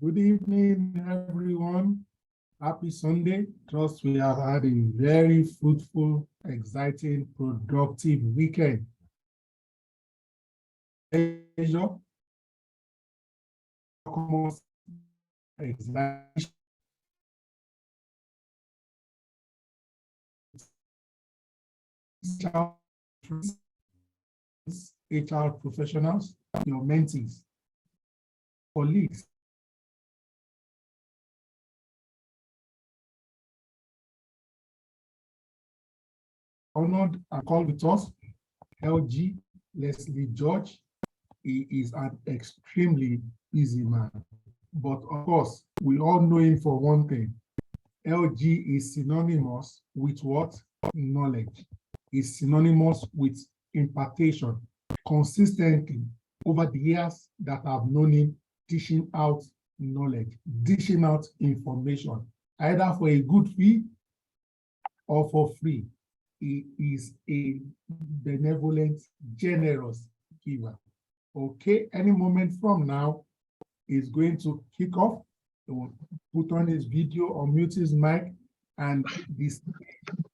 Good evening, everyone. Happy Sunday. Trust we have had a very fruitful, exciting, productive weekend. Pleasure. HR professionals, your mentees, colleagues, honored and called with us, LG Leslie George. He is an extremely busy man. But of course, we all know him for one thing. LG is synonymous with what? Knowledge. Is synonymous with impartation. Consistently, over the years that I've known him, dishing out knowledge, dishing out information, either for a good fee or for free. He is a benevolent, generous giver. Okay, any moment from now, he's going to kick off. He will put on his video or mute his mic, and this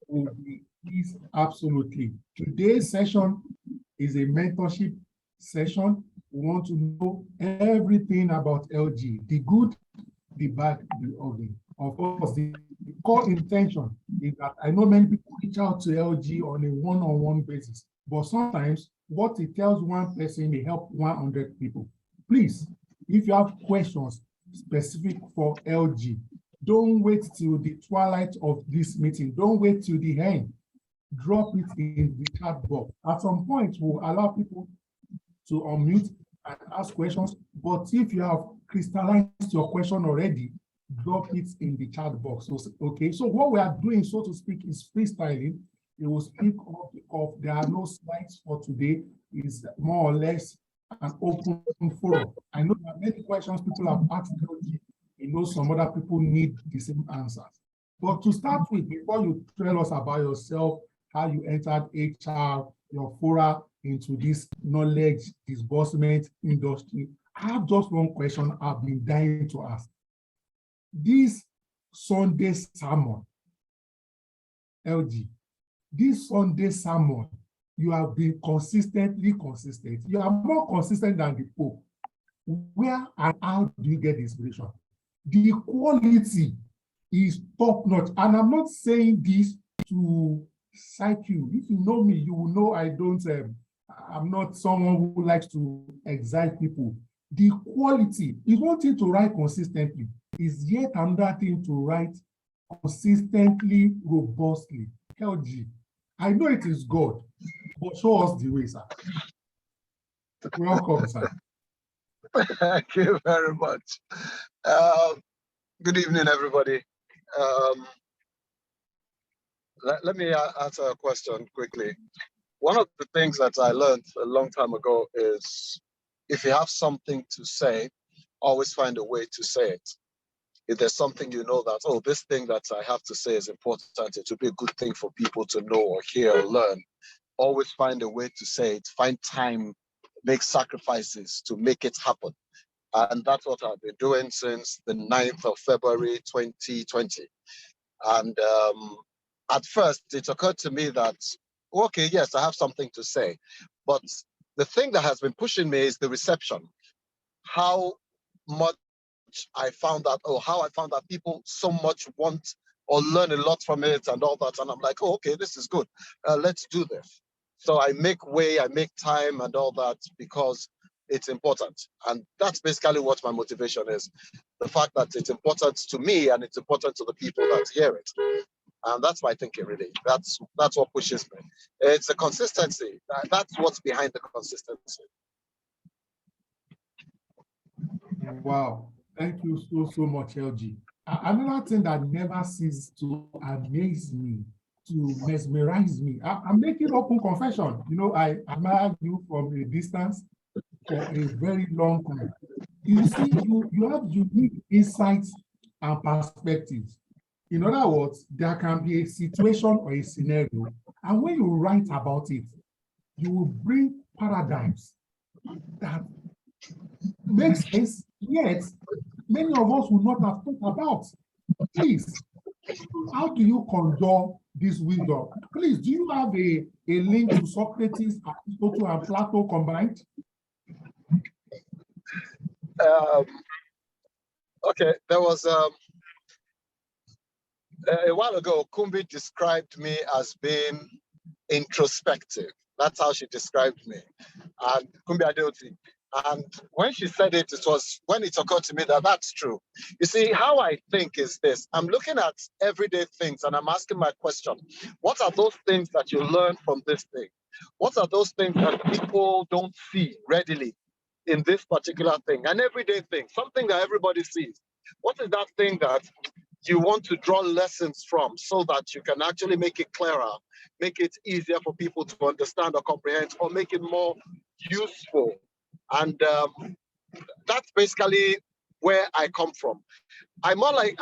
will be his absolutely. Today's session is a mentorship session. We want to know everything about LG, the good, the bad, the ugly. Of course, the core intention is that I know many people reach out to LG on a one-on-one basis, but sometimes what it tells one person may help 100 people. Please, if you have questions specific for LG, don't wait till the twilight of this meeting. Don't wait till the end. Drop it in the chat box. At some point, we'll allow people to unmute and ask questions. But if you have crystallized your question already, drop it in the chat box. Okay, so what we are doing, so to speak, is freestyling. It will speak of there are no slides for today. It's more or less an open forum. I know there are many questions people have asked. You know, some other people need the same answers. But to start with, before you tell us about yourself, how you entered HR, your fora into this knowledge disbursement industry, I have just one question I've been dying to ask. This Sunday sermon, LG, this Sunday sermon, you have been consistently consistent. You are more consistent than the Pope. Where and how do you get the inspiration? The quality is top notch. And I'm not saying this to psych you. If you know me, you will know I'm not someone who likes to excite people. The quality is one thing to write consistently, is yet another thing to write consistently, robustly. LG, I know it is God, but show us the way, sir. Welcome, sir. Thank you very much. Good evening, everybody. Let me answer a question quickly. One of the things that I learned a long time ago is if you have something to say, always find a way to say it. If there's something you know that, oh, this thing that I have to say is important, it will be a good thing for people to know or hear or learn, always find a way to say it, find time, make sacrifices to make it happen. And that's what I've been doing since the 9th of February, 2020. And at first, it occurred to me that, okay, yes, I have something to say. But the thing that has been pushing me is the reception. How much I found that, how I found that people so much want or learn a lot from it and all that. And I'm like, oh, okay, this is good. Let's do this. So I make way, I make time and all that because it's important. And that's basically what my motivation is. The fact that it's important to me and it's important to the people that hear it. And that's my thinking, really. That's what pushes me. It's the consistency. That's what's behind the consistency. Wow. Thank you so much, LG. Another thing that never ceases to amaze me, to mesmerize me, I'm making open confession. You know, I admire you from a distance for a very long time. You see, you have unique insights and perspectives. In other words, there can be a situation or a scenario, and when you write about it, you will bring paradigms that make sense, yet many of us would not have thought about. Please, how do you conjure this wisdom? Please, do you have a link to Socrates, Aristotle, and Plato combined? Okay, there was a while ago, Kumbi described me as being introspective. That's how she described me. And Kumbi Adeoti. And when she said it, it was when it occurred to me that that's true. You see, how I think is this. I'm looking at everyday things and I'm asking my question. What are those things that you learn from this thing? What are those things that people don't see readily in this particular thing? An everyday thing, something that everybody sees. What is that thing that you want to draw lessons from so that you can actually make it clearer, make it easier for people to understand or comprehend, or make it more useful? And that's basically where I come from. I'm more like,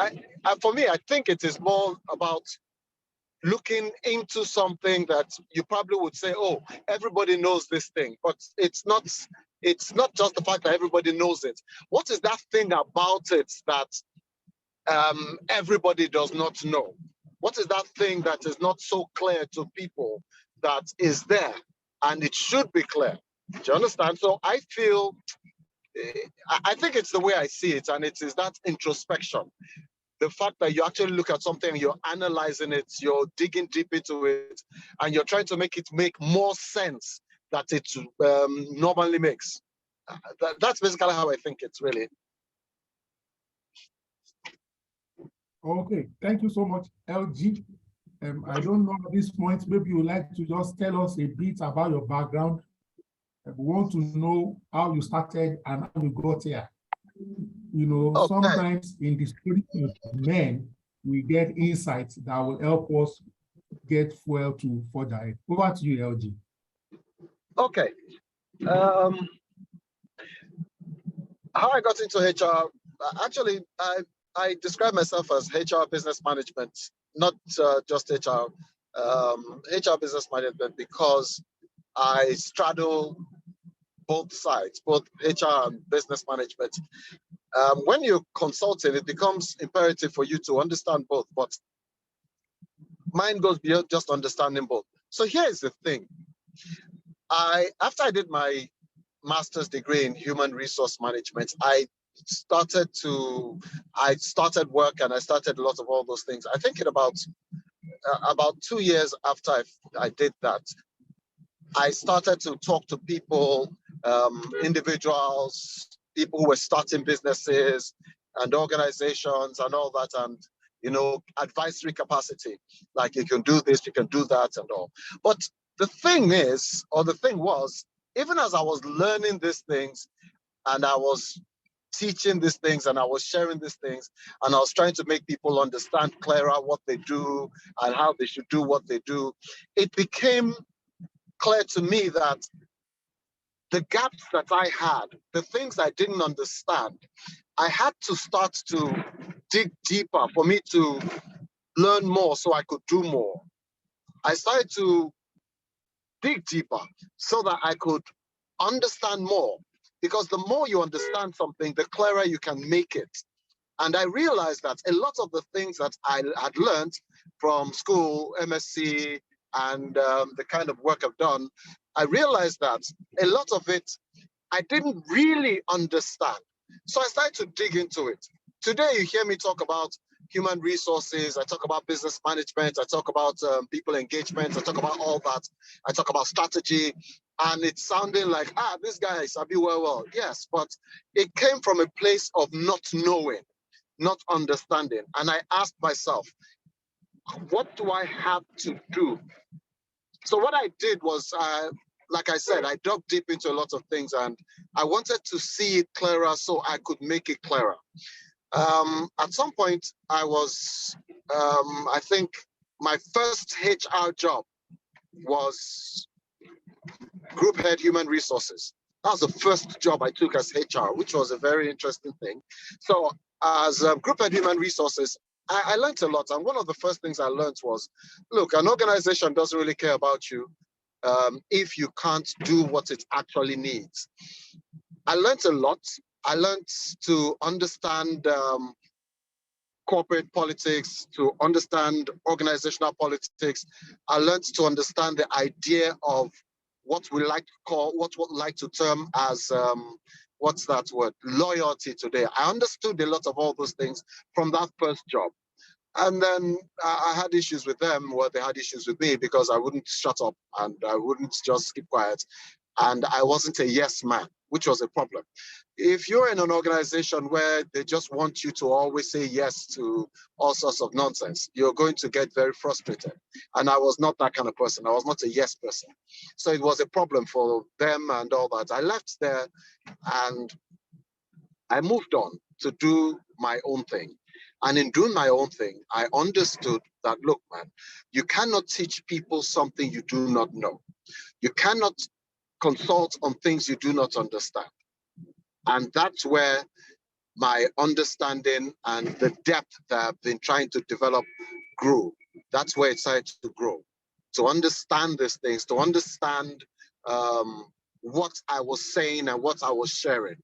for me, I think it is more about looking into something that you probably would say, oh, everybody knows this thing, but it's not just the fact that everybody knows it. What is that thing about it that everybody does not know? What is that thing that is not so clear to people that is there and it should be clear? Do you understand? So I feel, I think it's the way I see it, and it is that introspection. The fact that you actually look at something, you're analyzing it, you're digging deep into it, and you're trying to make it make more sense that it normally makes. That's basically how I think it's really. Okay, thank you so much, LG. I don't know at this point, maybe you'd like to just tell us a bit about your background. We want to know how you started and how you got here. You know, Okay. Sometimes in the spirit of men, we get insights that will help us get fuel to forge ahead. Over to you, LG. Okay. How I got into HR, actually, I describe myself as HR business management, not just HR, HR business management, because I straddle both sides, both HR and business management. When you're consulting, it becomes imperative for you to understand both, but mine goes beyond just understanding both. So here's the thing. After I did my master's degree in human resource management, I started work and I started a lot of all those things. I think in about 2 years after I did that, I started to talk to people, individuals, people who were starting businesses and organizations and all that, and advisory capacity, like you can do this, you can do that and all. But the thing is, or the thing was, even as I was learning these things and I was teaching these things and I was sharing these things and I was trying to make people understand clearer what they do and how they should do what they do, it became clear to me that the gaps that I had, the things I didn't understand, I had to start to dig deeper for me to learn more so I could do more. I started to dig deeper so that I could understand more, because the more you understand something, the clearer you can make it. And I realized that a lot of the things that I had learned from school, MSc, and the kind of work I've done, I realized that a lot of it I didn't really understand. So I started to dig into it. Today, you hear me talk about human resources, I talk about business management, I talk about people engagement, I talk about all that, I talk about strategy, and it's sounding like, this guy is Abi well. Yes, but it came from a place of not knowing, not understanding. And I asked myself, what do I have to do? So what I did was, like I said, I dug deep into a lot of things and I wanted to see it clearer so I could make it clearer. At some point, I was, I think my first HR job was group head human resources. That was the first job I took as HR, which was a very interesting thing. So as group head human resources, I learned a lot. And one of the first things I learned was, look, an organization doesn't really care about you if you can't do what it actually needs. I learned a lot. I learned to understand corporate politics, to understand organizational politics. I learned to understand the idea of what we like to call, what we like to term as, what's that word? Loyalty today. I understood a lot of all those things from that first job. And then I had issues with them, where they had issues with me because I wouldn't shut up and I wouldn't just keep quiet. And I wasn't a yes man, which was a problem. If you're in an organization where they just want you to always say yes to all sorts of nonsense, you're going to get very frustrated. And I was not that kind of person. I was not a yes person. So it was a problem for them and all that. I left there and I moved on to do my own thing. And in doing my own thing, I understood that, look, man, you cannot teach people something you do not know. You cannot consult on things you do not understand. And that's where my understanding and the depth that I've been trying to develop grew. That's where it started to grow. To understand these things, to understand what I was saying and what I was sharing.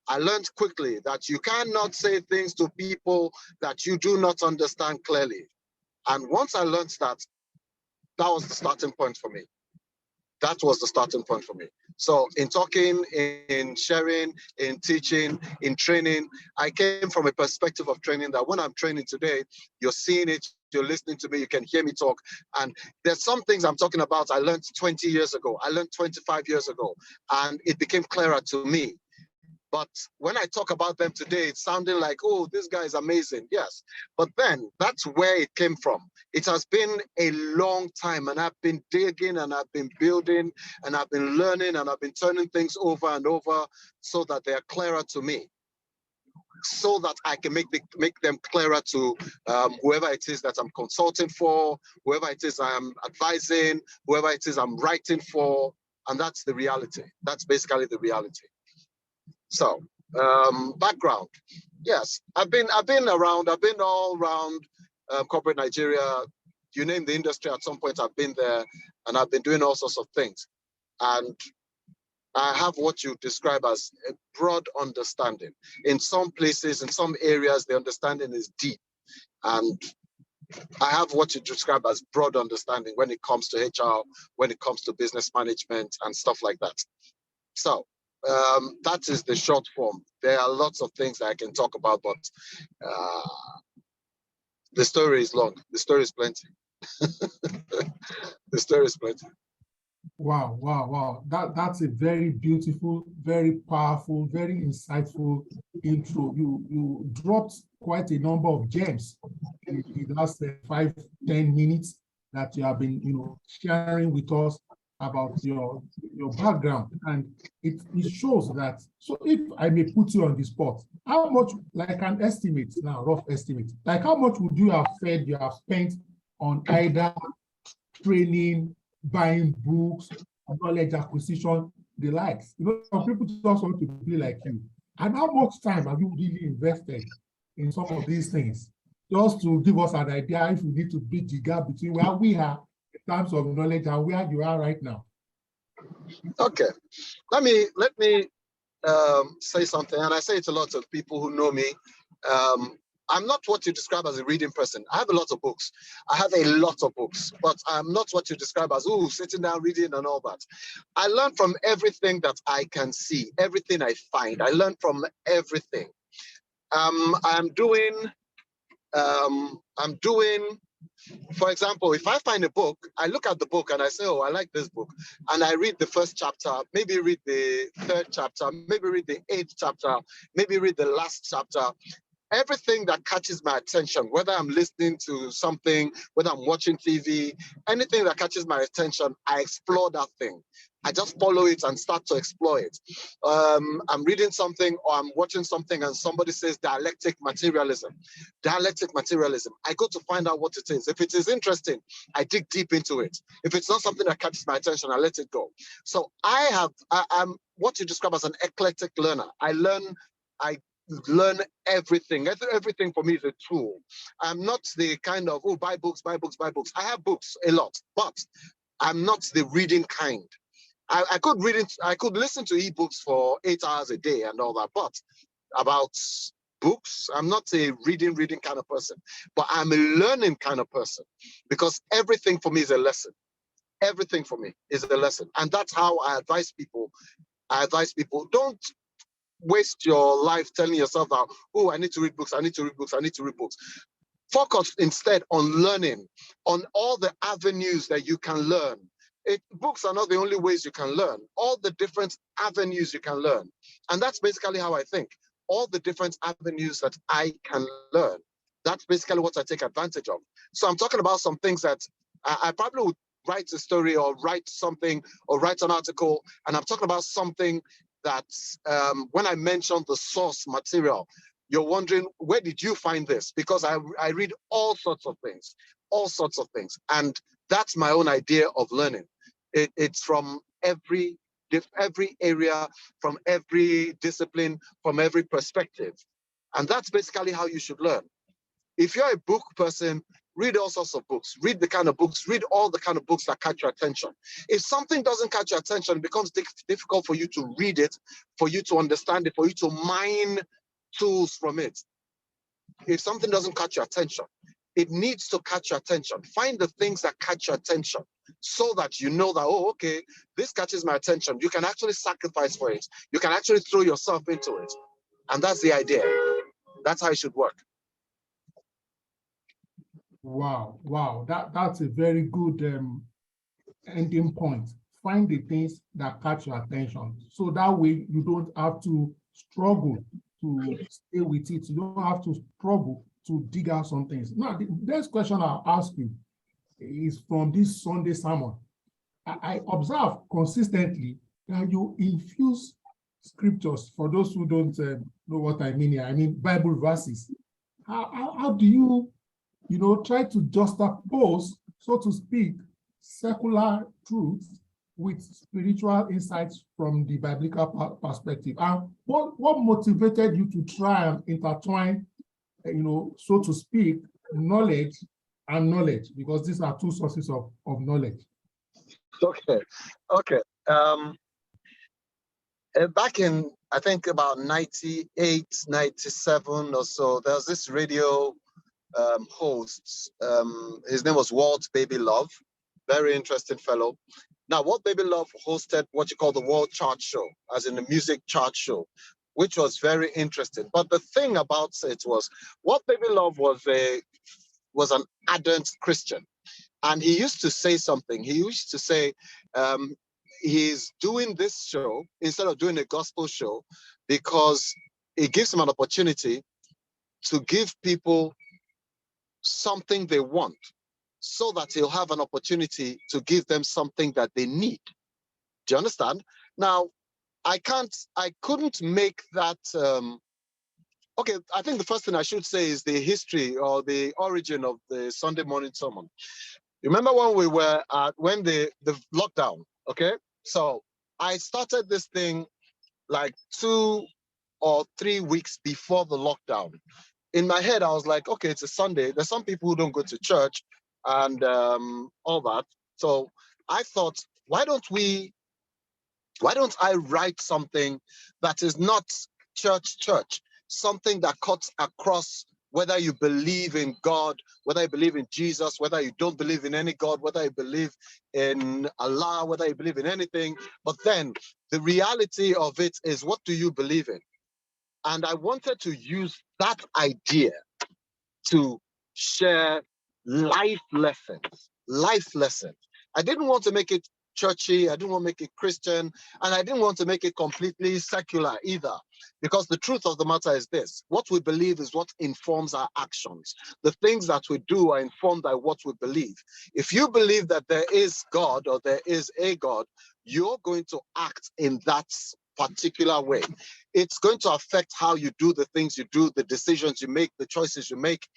I learned quickly that you cannot say things to people that you do not understand clearly. And once I learned that, that was the starting point for me. That was the starting point for me. So in talking, in sharing, in teaching, in training, I came from a perspective of training that when I'm training today, you're seeing it, you're listening to me, you can hear me talk. And there's some things I'm talking about I learned 20 years ago, I learned 25 years ago, and it became clearer to me. But when I talk about them today, it's sounding like, oh, this guy is amazing. Yes. But then that's where it came from. It has been a long time, and I've been digging and I've been building and I've been learning and I've been turning things over and over so that they are clearer to me, so that I can make them clearer to whoever it is that I'm consulting for, whoever it is I'm advising, whoever it is I'm writing for. And that's the reality. That's basically the reality. So, background. Yes, I've been around. I've been all around corporate Nigeria. You name the industry, at some point I've been there, and I've been doing all sorts of things. And I have what you describe as a broad understanding. In some places, in some areas, the understanding is deep, and I have what you describe as broad understanding when it comes to HR, when it comes to business management and stuff like that. So that is the short form. There are lots of things that I can talk about, but the story is long. The story is plenty. The story is plenty. Wow, wow, wow. That's a very beautiful, very powerful, very insightful intro. You dropped quite a number of gems in the last 5-10 minutes that you have been, sharing with us about your background, and it shows that. So if I may put you on the spot, how much, like an estimate now, rough estimate, like how much would you have spent on either training, buying books, knowledge acquisition, the likes? Some people just want to be like you. And how much time have you really invested in some of these things? Just to give us an idea if we need to bridge the gap between where we are in terms of knowledge and where you are right now. Okay, let me say something, and I say it a lot of people who know me. I'm not what you describe as a reading person. I have a lot of books. I have a lot of books, but I'm not what you describe as, sitting down reading and all that. I learn from everything that I can see, everything I find. I learn from everything. I'm doing, for example, if I find a book, I look at the book and I say, oh, I like this book. And I read the first chapter, maybe read the third chapter, maybe read the 8th chapter, maybe read the last chapter. Everything that catches my attention, whether I'm listening to something, whether I'm watching TV, anything that catches my attention, I explore that thing. I just follow it and start to explore it. I'm reading something or I'm watching something and somebody says dialectic materialism. Dialectic materialism. I go to find out what it is. If it is interesting, I dig deep into it. If it's not something that catches my attention, I let it go. So I'm what you describe as an eclectic learner. I learn everything. Everything for me is a tool. I'm not the kind of, buy books, buy books, buy books. I have books, a lot, but I'm not the reading kind. I could read it, I could listen to ebooks for 8 hours a day and all that, but about books. I'm not a reading kind of person, but I'm a learning kind of person, because everything for me is a lesson. Everything for me is a lesson. And that's how I advise people. Don't waste your life telling yourself that, oh, I need to read books, I need to read books, I need to read books. Focus instead on learning, on all the avenues that you can learn. Books are not the only ways you can learn, all the different avenues you can learn. And that's basically how I think. All the different avenues that I can learn. That's basically what I take advantage of. So I'm talking about some things that I probably would write a story or write something or write an article. And I'm talking about something that when I mentioned the source material, you're wondering, where did you find this? Because I read all sorts of things. And that's my own idea of learning. It's from every area, from every discipline, from every perspective. And that's basically how you should learn. If you're a book person, read all sorts of books. Read all the kind of books that catch your attention. If something doesn't catch your attention, it becomes difficult for you to read it, for you to understand it, for you to mine tools from it. If something doesn't catch your attention, it needs to catch your attention. Find the things that catch your attention so that you know that, oh, okay, this catches my attention. You can actually sacrifice for it. You can actually throw yourself into it. And that's the idea. That's how it should work. Wow. That's a very good ending point. Find the things that catch your attention. So that way you don't have to struggle to stay with it. You don't have to struggle to dig out some things. Now, the next question I'll ask you is from this Sunday sermon. I observe consistently that you infuse scriptures. For those who don't know what I mean here, I mean Bible verses. How do you try to juxtapose, so to speak, secular truths with spiritual insights from the biblical perspective? And what motivated you to try and intertwine, so to speak, knowledge and knowledge? Because these are two sources of knowledge. Okay. Back in, I think about 98, 97 or so, there was this radio host. His name was Walt Baby Love, very interesting fellow. Now, Walt Baby Love hosted what you call the World Chart Show, as in the music chart show, which was very interesting. But the thing about it was, Walt Baby Love was an ardent Christian. And he used to say something. He used to say, he's doing this show instead of doing a gospel show because it gives him an opportunity to give people something they want, so that he'll have an opportunity to give them something that they need. Do you understand? Now, I couldn't make that. Okay, I think the first thing I should say is the history or the origin of the Sunday morning sermon. Remember when we were when the lockdown, okay? So I started this thing like 2 or 3 weeks before the lockdown. In my head, I was like, okay, it's a Sunday. There's some people who don't go to church and all that. So I thought, why don't I write something that is not church, something that cuts across whether you believe in God, whether you believe in Jesus, whether you don't believe in any God, whether you believe in Allah, whether you believe in anything. But then the reality of it is, what do you believe in? And I wanted to use that idea to share life lessons. I didn't want to make it churchy. I didn't want to make it Christian. And I didn't want to make it completely secular either. Because the truth of the matter is this: what we believe is what informs our actions. The things that we do are informed by what we believe. If you believe that there is God or there is a God, you're going to act in that particular way. It's going to affect how you do the things you do, the decisions you make, the choices you make.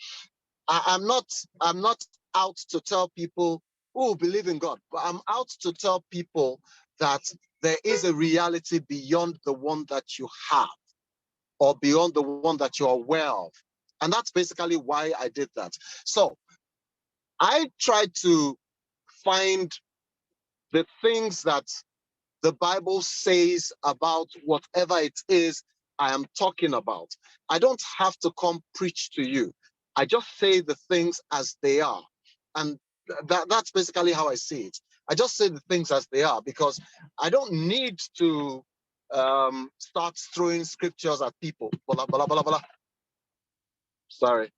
I'm not out to tell people who believe in God, but I'm out to tell people that there is a reality beyond the one that you have, or beyond the one that you're aware of. And that's basically why I did that. So I tried to find the things that the Bible says about whatever it is I am talking about. I don't have to come preach to you. I just say the things as they are. And that's basically how I see it. I just say the things as they are because I don't need to start throwing scriptures at people. Blah, blah, blah, blah. Sorry.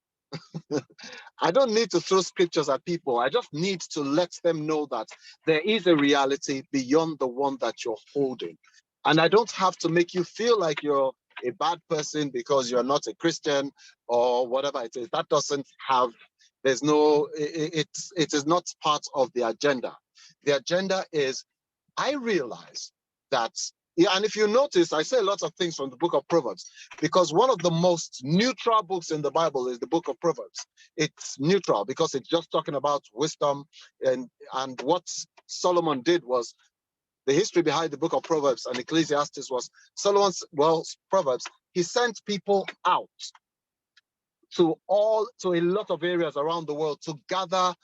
I don't need to throw scriptures at people. I just need to let them know that there is a reality beyond the one that you're holding. And I don't have to make you feel like you're a bad person because you're not a Christian or whatever it is. That doesn't have, there's no, it is not part of the agenda. The agenda is, I realize that, yeah, and if you notice, I say a lot of things from the book of Proverbs because one of the most neutral books in the Bible is the book of Proverbs. It's neutral because it's just talking about wisdom, and what Solomon did was, the history behind the book of Proverbs and Ecclesiastes was Solomon's, well, Proverbs, he sent people out to a lot of areas around the world to gather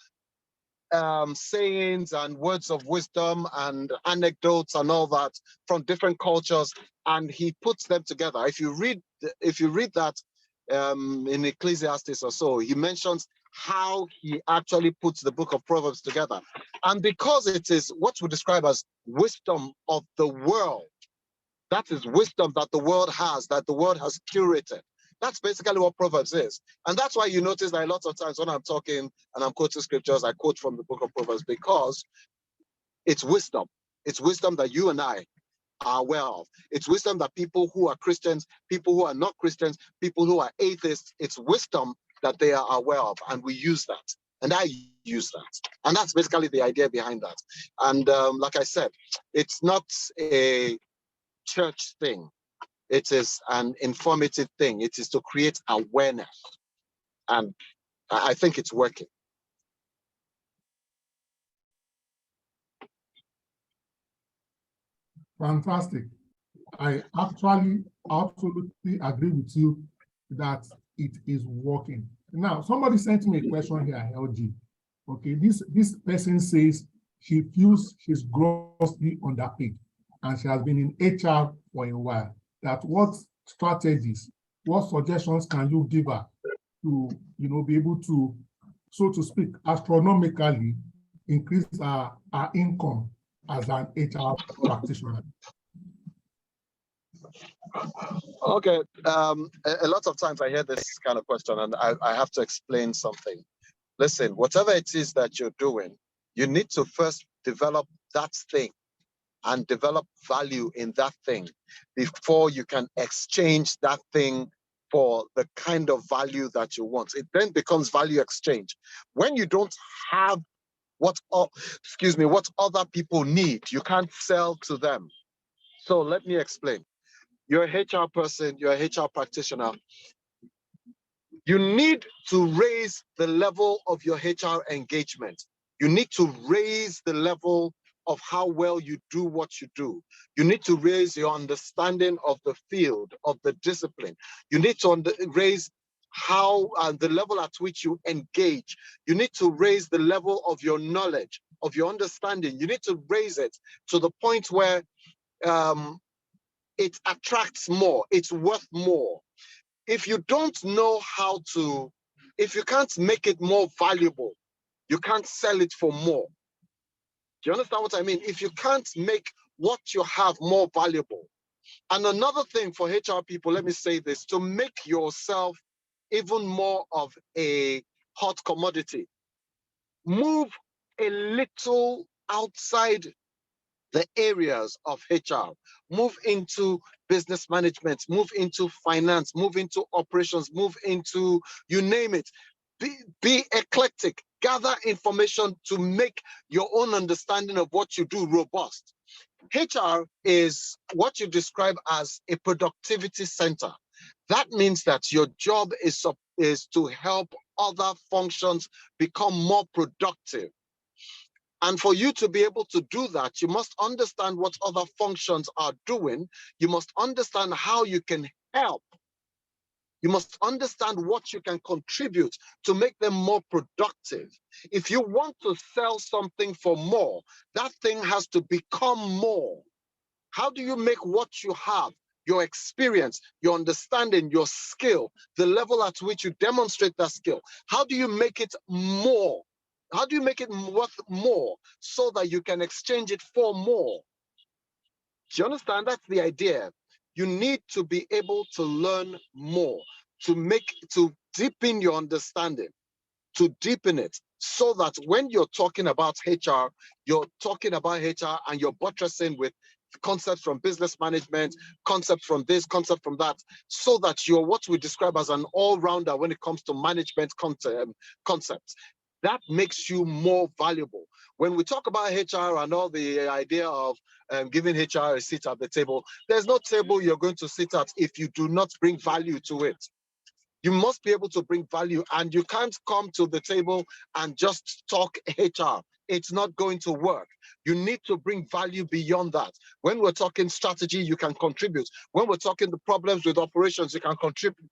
sayings and words of wisdom and anecdotes and all that from different cultures, and he puts them together. If you read that in Ecclesiastes or so, he mentions how he actually puts the book of Proverbs together. And because it is what we describe as wisdom of the world, that is wisdom that the world has, that the world has curated. That's basically what Proverbs is. And that's why you notice that a lot of times when I'm talking and I'm quoting scriptures, I quote from the book of Proverbs because it's wisdom. It's wisdom that you and I are aware of. It's wisdom that people who are Christians, people who are not Christians, people who are atheists, it's wisdom that they are aware of. And we use that. And I use that. And that's basically the idea behind that. And like I said, it's not a church thing. It is an informative thing. It is to create awareness. And I think it's working. Fantastic. I actually absolutely agree with you that it is working. Now, somebody sent me a question here, LG. Okay, this person says she feels she's grossly underpaid and she has been in HR for a while. That what strategies, what suggestions can you give her to, be able to, so to speak, astronomically increase our income as an HR practitioner? Okay, a lot of times I hear this kind of question and I have to explain something. Listen, whatever it is that you're doing, you need to first develop that thing and develop value in that thing before you can exchange that thing for the kind of value that you want. It then becomes value exchange. When you don't have what other people need, you can't sell to them. So let me explain. You're a HR person, you're a HR practitioner. You need to raise the level of your HR engagement. You need to raise the level of how well you do what you do. You need to raise your understanding of the field, of the discipline. You need to raise how the level at which you engage. You need to raise the level of your knowledge, of your understanding. You need to raise it to the point where it attracts more, it's worth more. If you don't know how to, if you can't make it more valuable, you can't sell it for more. Do you understand what I mean? If you can't make what you have more valuable. And another thing for HR people, let me say this, to make yourself even more of a hot commodity, move a little outside the areas of HR, move into business management, move into finance, move into operations, move into, you name it. Be eclectic, gather information to make your own understanding of what you do robust. HR is what you describe as a productivity center. That means that your job is to help other functions become more productive. And for you to be able to do that, you must understand what other functions are doing. You must understand how you can help. You must understand what you can contribute to make them more productive. If you want to sell something for more, that thing has to become more. How do you make what you have your experience, your understanding, your skill, the level at which you demonstrate that skill. How do you make it more? How do you make it worth more so that you can exchange it for more? Do you understand? That's the idea. You need to be able to learn more, to deepen your understanding, to deepen it, so that when you're talking about HR, you're talking about HR and you're buttressing with concepts from business management, concepts from this, concept from that, so that you're what we describe as an all-rounder when it comes to management concepts. That makes you more valuable. When we talk about HR and all the idea of giving HR a seat at the table, there's no table you're going to sit at if you do not bring value to it. You must be able to bring value, and you can't come to the table and just talk HR. It's not going to work. You need to bring value beyond that. When we're talking strategy, you can contribute. When we're talking the problems with operations, you can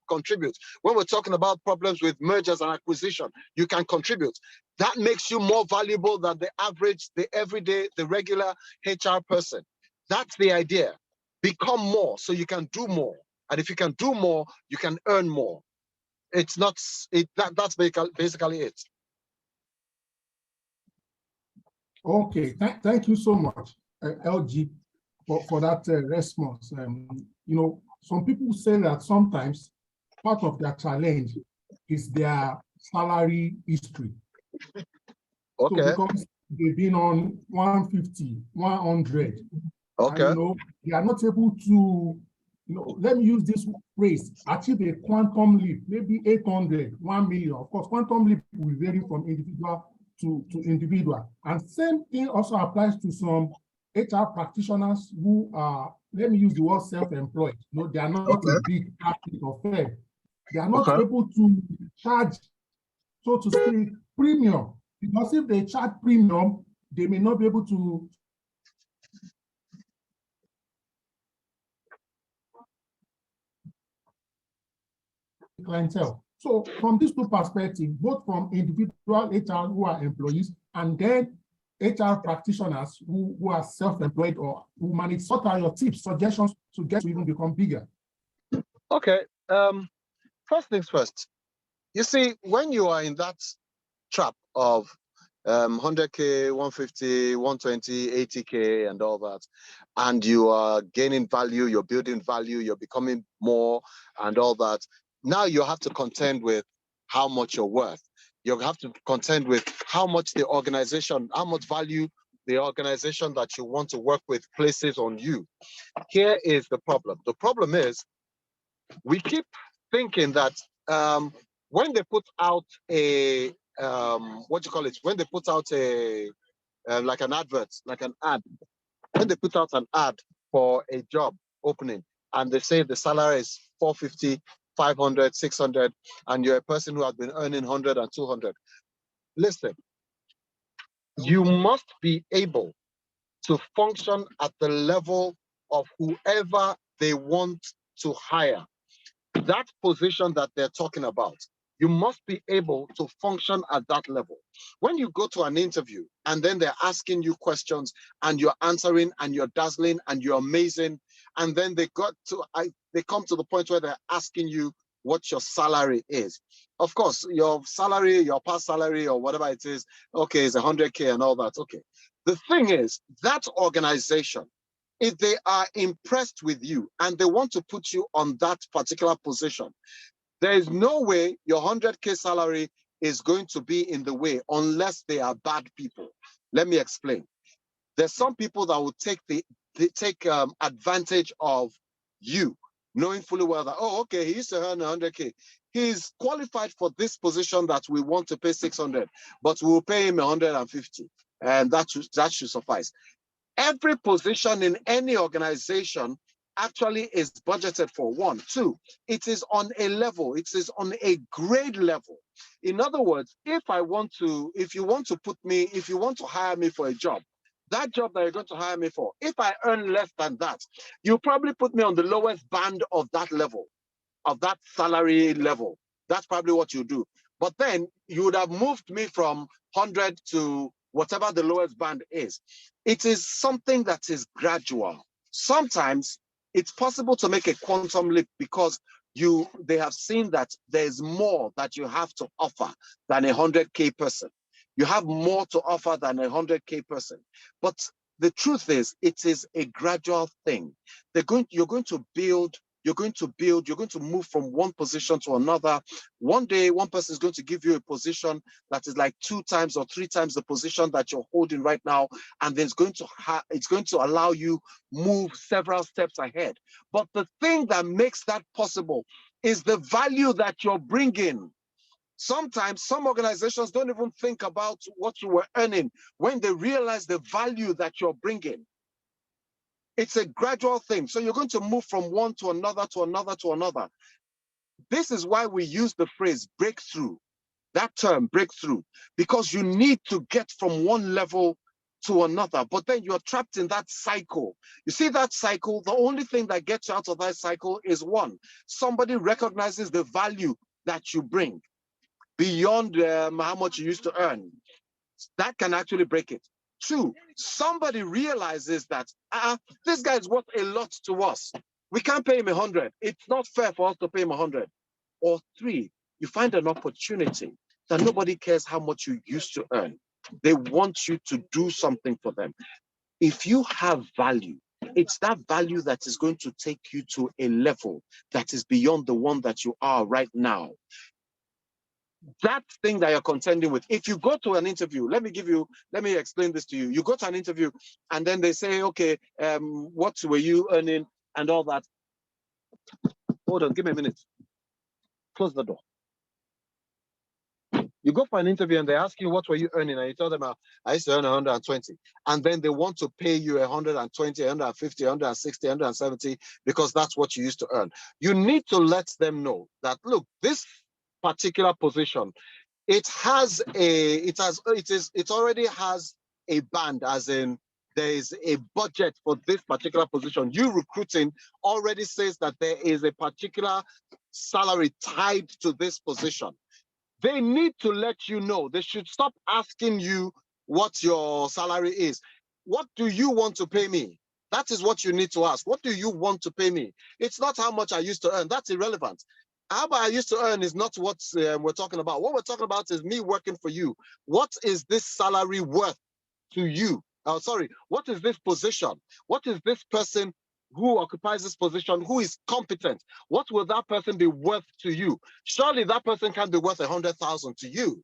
contribute. When we're talking about problems with mergers and acquisition, you can contribute. That makes you more valuable than the average, the everyday, the regular HR person. That's the idea. Become more so you can do more. And if you can do more, you can earn more. It's not that's basically it. Okay, thank you so much, LG, for that response. Some people say that sometimes part of their challenge is their salary history. Okay. So because they've been on 150, 100, okay, and, they are not able to, let me use this phrase, achieve a quantum leap, maybe 800, 1 million. Of course, quantum leap will vary from individual to individual. And same thing also applies to some HR practitioners who are, let me use the word self-employed. They are not a big practice or firm. They are not able to charge, so to speak, premium. Because if they charge premium, they may not be able to clientele. So from these two perspectives, both from individual HR who are employees and then HR practitioners who are self-employed or who manage, what are your tips, suggestions to get to even become bigger? Okay. First things first. You see, when you are in that trap of 100K, 150, 120, 80K and all that, and you are gaining value, you're building value, you're becoming more and all that, now you have to contend with how much you're worth. You have to contend with how much the organization, how much value the organization that you want to work with places on you. Here is the problem. The problem is we keep thinking that when they put out a when they put out a like an advert, like an ad, when they put out an ad for a job opening and they say the salary is 450, 500, 600, and you're a person who has been earning 100 and 200. Listen, you must be able to function at the level of whoever they want to hire. That position that they're talking about, you must be able to function at that level. When you go to an interview and then they're asking you questions and you're answering and you're dazzling and you're amazing, and then they come to the point where they're asking you what your salary is. Of course, your salary, your past salary or whatever it is, okay, is 100K and all that. Okay. The thing is, that organization, if they are impressed with you and they want to put you on that particular position, there is no way your 100K salary is going to be in the way unless they are bad people. Let me explain. There's some people that will take advantage of you, knowing fully well that, oh, okay, he used to earn 100K. He's qualified for this position that we want to pay 600, but we'll pay him 150, and that should suffice. Every position in any organization actually is budgeted for. 1, 2, it is on a level, it is on a grade level. In other words, if you want to hire me for a job, that job that you're going to hire me for, if I earn less than that, you probably put me on the lowest band of that level, of that salary level. That's probably what you do. But then you would have moved me from 100 to whatever the lowest band is. It is something that is gradual. Sometimes It's possible to make a quantum leap because they have seen that there's more that you have to offer than a 100K person. You have more to offer than a 100K person. But the truth is, it is a gradual thing. You're going to move from one position to another. One day, one person is going to give you a position that is like 2 times or 3 times the position that you're holding right now. And then it's going to allow you move several steps ahead. But the thing that makes that possible is the value that you're bringing. Sometimes some organizations don't even think about what you were earning when they realize the value that you're bringing. It's a gradual thing. So you're going to move from one to another, to another, to another. This is why we use the phrase breakthrough, that term breakthrough, because you need to get from one level to another, but then you're trapped in that cycle. You see that cycle, the only thing that gets you out of that cycle is one, somebody recognizes the value that you bring beyond how much you used to earn. That can actually break it. 2, somebody realizes that this guy is worth a lot to us. We can't pay him 100. It's not fair for us to pay him 100. Or 3, you find an opportunity that nobody cares how much you used to earn. They want you to do something for them. If you have value, it's that value that is going to take you to a level that is beyond the one that you are right now. That thing that you're contending with, if you go to an interview, let me explain this to you. You go to an interview and then they say, okay, what were you earning and all that. Hold on, give me a minute. Close the door. You go for an interview and they ask you, what were you earning? And you tell them, I used to earn 120. And then they want to pay you 120, 150, 160, 170, because that's what you used to earn. You need to let them know that, look, this particular position, it already has a band, as in there is a budget for this particular position. You recruiting already says that there is a particular salary tied to this position. They need to let you know. They should stop asking you what your salary is. What do you want to pay me? That is what you need to ask. What do you want to pay me? It's not how much I used to earn. That's irrelevant. How much I used to earn is not what we're talking about. What we're talking about is me working for you. What is this salary worth to you? Oh, sorry. What is this position? What is this person who occupies this position, who is competent? What will that person be worth to you? Surely that person can be worth 100,000 to you.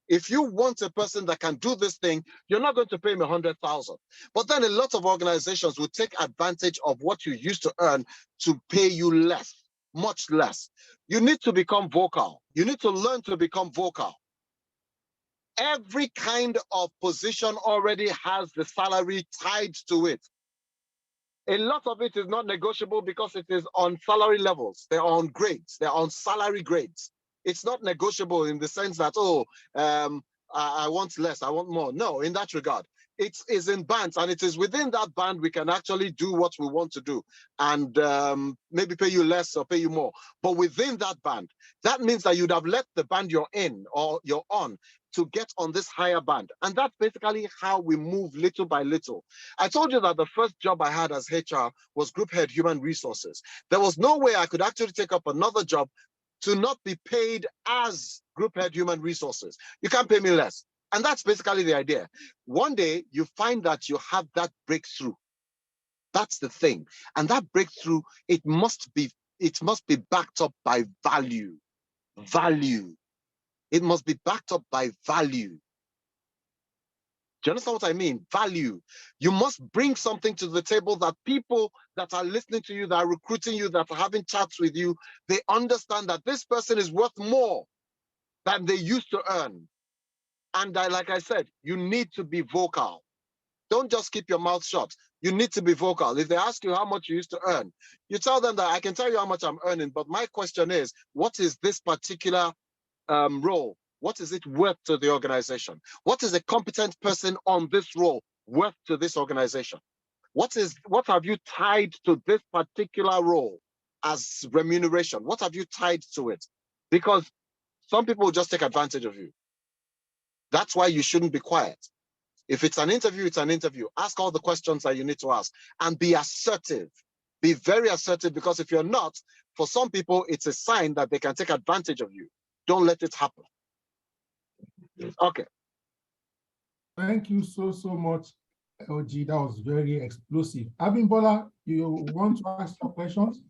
If you want a person that can do this thing, you're not going to pay him 100,000. But then a lot of organizations will take advantage of what you used to earn to pay you less, much less. You need to become vocal. You need to learn to become vocal. Every kind of position already has the salary tied to it. A lot of it is not negotiable because it is on salary levels. They're on grades. They're on salary grades. It's not negotiable in the sense that, I want less, I want more. No, in that regard, it is in bands, and it is within that band we can actually do what we want to do, and maybe pay you less or pay you more. But within that band, that means that you'd have left the band you're in or you're on to get on this higher band. And that's basically how we move little by little. I told you that the first job I had as HR was group head human resources. There was no way I could actually take up another job to not be paid as group head human resources. You can't pay me less. And that's basically the idea. One day you find that you have that breakthrough. That's the thing. And that breakthrough, it must be backed up by value. Value. It must be backed up by value. Do you understand what I mean? Value. You must bring something to the table that people that are listening to you, that are recruiting you, that are having chats with you, they understand that this person is worth more than they used to earn. And like I said, you need to be vocal. Don't just keep your mouth shut. You need to be vocal. If they ask you how much you used to earn, you tell them that I can tell you how much I'm earning, but my question is, what is this particular role? What is it worth to the organization? What is a competent person on this role worth to this organization? What have you tied to this particular role as remuneration? What have you tied to it? Because some people will just take advantage of you. That's why you shouldn't be quiet. If it's an interview, it's an interview. Ask all the questions that you need to ask and be assertive. Be very assertive, because if you're not, for some people, it's a sign that they can take advantage of you. Don't let it happen. Okay. Thank you so much, LG. That was very explosive. Abimbola, you want to ask your questions?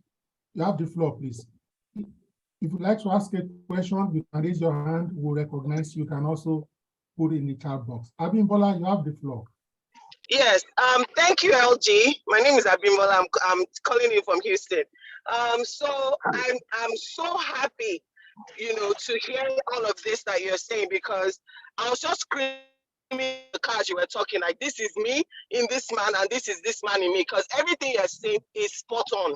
You have the floor, please. If you'd like to ask a question, you can raise your hand. We'll recognize you. You can also put it in the chat box. Abimbola, you have the floor. Yes, thank you, LG. My name is Abimbola. I'm calling in from Houston. So I'm so happy, to hear all of this that you're saying, because I was just screaming the car as you were talking, like, this is me in this man, and this is this man in me, because everything you're saying is spot on.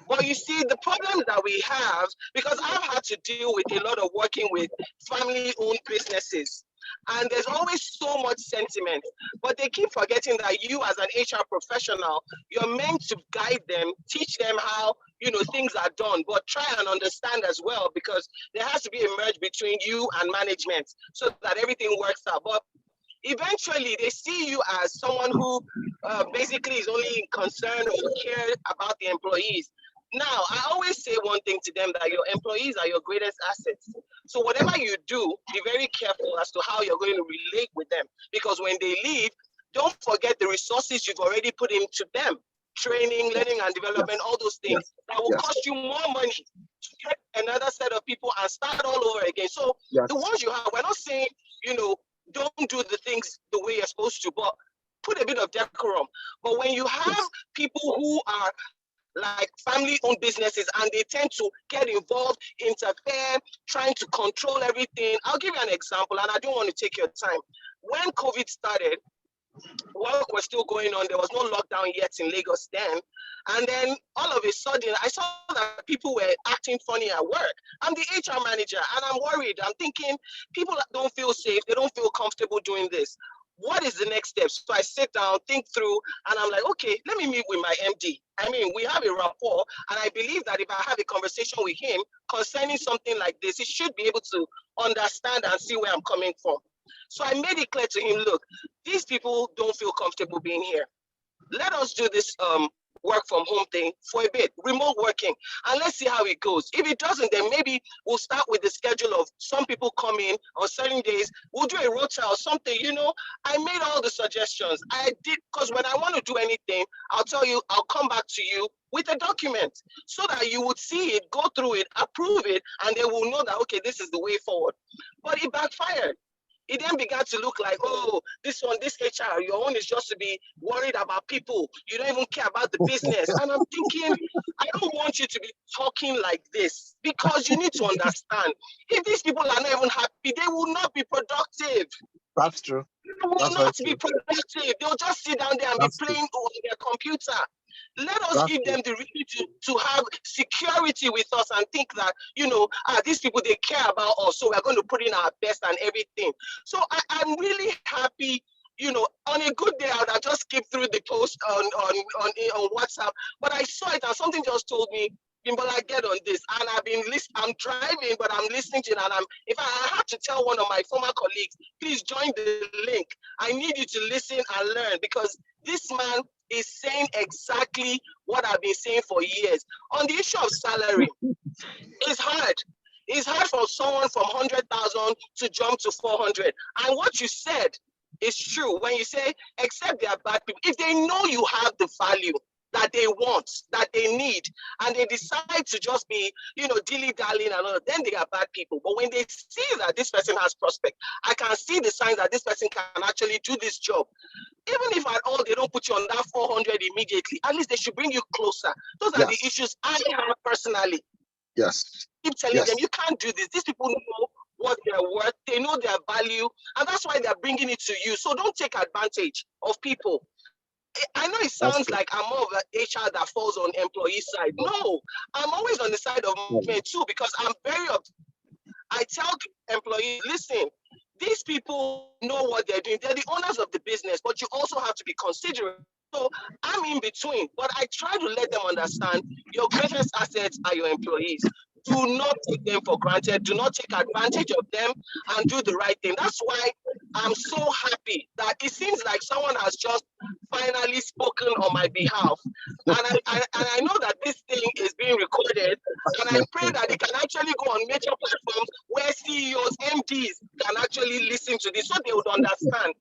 But you see, the problem that we have, because I've had to deal with a lot of working with family-owned businesses, and there's always so much sentiment, but they keep forgetting that you as an HR professional, you're meant to guide them, teach them how, things are done, but try and understand as well, because there has to be a merge between you and management so that everything works out. But eventually they see you as someone who basically is only concerned or care about the employees. Now, I always say one thing to them, that your employees are your greatest assets. So whatever you do, be very careful as to how you're going to relate with them, because when they leave, don't forget the resources you've already put into them, training, learning and development, all those things that will cost you more money to get another set of people and start all over again. So the ones you have, we're not saying, don't do the things the way you're supposed to, but put a bit of decorum. But when you have people who are like family-owned businesses and they tend to get involved, interfere, trying to control everything. I'll give you an example, and I don't want to take your time. When COVID started, work was still going on. There was no lockdown yet in Lagos then. And then all of a sudden, I saw that people were acting funny at work. I'm the HR manager, and I'm worried. I'm thinking, people don't feel safe. They don't feel comfortable doing this. What is the next step? So I sit down, think through, and I'm like, okay, let me meet with my MD. I mean, we have a rapport, and I believe that if I have a conversation with him concerning something like this, he should be able to understand and see where I'm coming from. So I made it clear to him, look, these people don't feel comfortable being here. Let us do this work from home thing for a bit, remote working, and let's see how it goes. If it doesn't, then maybe we'll start with the schedule of some people come in on certain days. We'll do a rota or something, I made all the suggestions. I did, because when I want to do anything, I'll tell you, I'll come back to you with a document so that you would see it, go through it, approve it, and they will know that, okay, this is the way forward. But it backfired. It then began to look like, oh, this HR, your own is just to be worried about people. You don't even care about the business. And I'm thinking, I don't want you to be talking like this, because you need to understand, if these people are not even happy, they will not be productive. That's true. They will not be productive. They'll just sit down there and be playing on their computer. Let us give them the reason to have security with us and think that, these people, they care about us, so we're going to put in our best and everything. So I'm really happy, on a good day, I would have just skipped through the post on WhatsApp, but I saw it and something just told me, Bimbola, get on this. And I've been listening, I'm driving, but I'm listening to it. And if I had to tell one of my former colleagues, please join the link. I need you to listen and learn, because this man is saying exactly what I've been saying for years. On the issue of salary, it's hard. It's hard for someone from 100,000 to jump to 400. And what you said is true when you say, except they are bad people. If they know you have the value that they want, that they need, and they decide to just be, dilly-dallying and all, then they are bad people. But when they see that this person has prospect, I can see the signs that this person can actually do this job. Even if at all they don't put you on that 400 immediately, at least they should bring you closer. Those are the issues I have personally. Yes. Keep telling them, you can't do this. These people know what they're worth, they know their value, and that's why they're bringing it to you. So don't take advantage of people. I know it sounds like I'm more of an HR that falls on employee side. No, I'm always on the side of management too, because I'm I tell employees, listen, these people know what they're doing. They're the owners of the business, but you also have to be considerate. So I'm in between, but I try to let them understand your greatest assets are your employees. Do not take them for granted. Do not take advantage of them, and do the right thing. That's why I'm so happy that it seems like someone has just finally spoken on my behalf. And I know that this thing is being recorded, and I pray that it can actually go on major platforms where CEOs, MDs can actually listen to this so they would understand.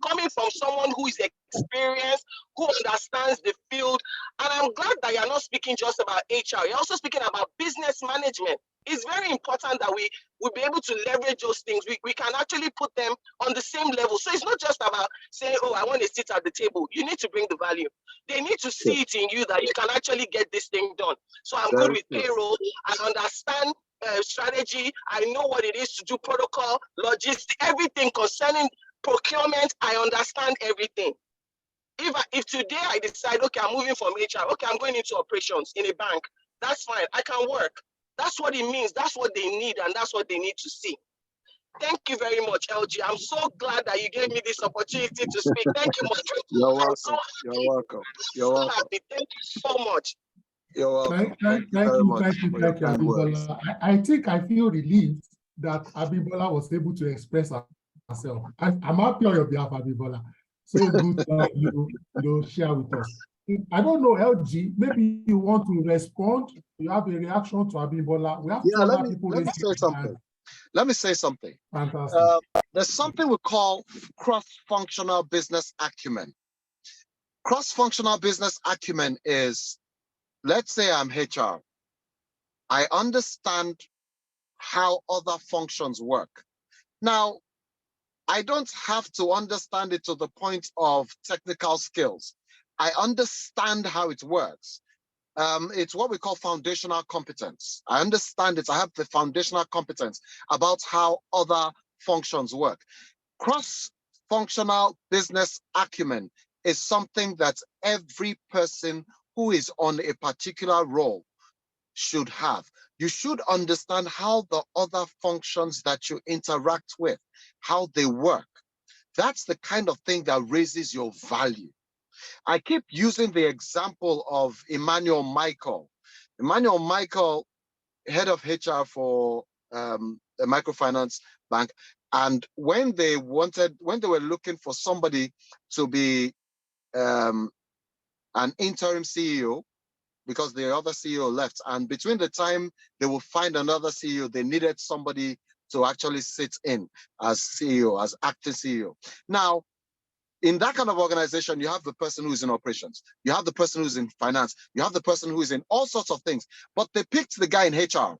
Coming from someone who is experienced, who understands the field. And I'm glad that you're not speaking just about HR, you're also speaking about business management. It's very important that we will be able to leverage those things. We can actually put them on the same level. So it's not just about saying, oh, I want to sit at the table. You need to bring the value. They need to see it in you that you can actually get this thing done. So I'm good with payroll. I understand strategy. I know what it is to do protocol, logistics, everything concerning procurement. I understand everything. If today I decide, okay, I'm moving from HR, okay, I'm going into operations in a bank, that's fine. I can work. That's what it means. That's what they need, and that's what they need to see. Thank you very much, LG. I'm so glad that you gave me this opportunity to speak. Thank you much. You're welcome. So You're welcome. You're welcome. happy. Thank you so much. You're welcome. Thank you, thank you, Abimbola. I think I feel relieved that Abimbola was able to express herself. I'm happy on your behalf, Abimbola. So good that you share with us. I don't know, LG, maybe you want to respond. You have a reaction to Abimbola. We have let me say something. Let me say something. Fantastic. There's something we call cross-functional business acumen. Cross-functional business acumen is, let's say I'm HR. I understand how other functions work. Now, I don't have to understand it to the point of technical skills. I understand how it works. It's what we call foundational competence. I understand it. I have the foundational competence about how other functions work. Cross-functional business acumen is something that every person who is on a particular role should have. You should understand how the other functions that you interact with, how they work. That's the kind of thing that raises your value. I keep using the example of Emmanuel Michael. Emmanuel Michael, head of HR for the microfinance bank. And when they were looking for somebody to be an interim CEO, because the other CEO left, and between the time they will find another CEO, they needed somebody to actually sit in as CEO, as acting CEO. Now, in that kind of organization, you have the person who's in operations, you have the person who's in finance, you have the person who is in all sorts of things, but they picked the guy in HR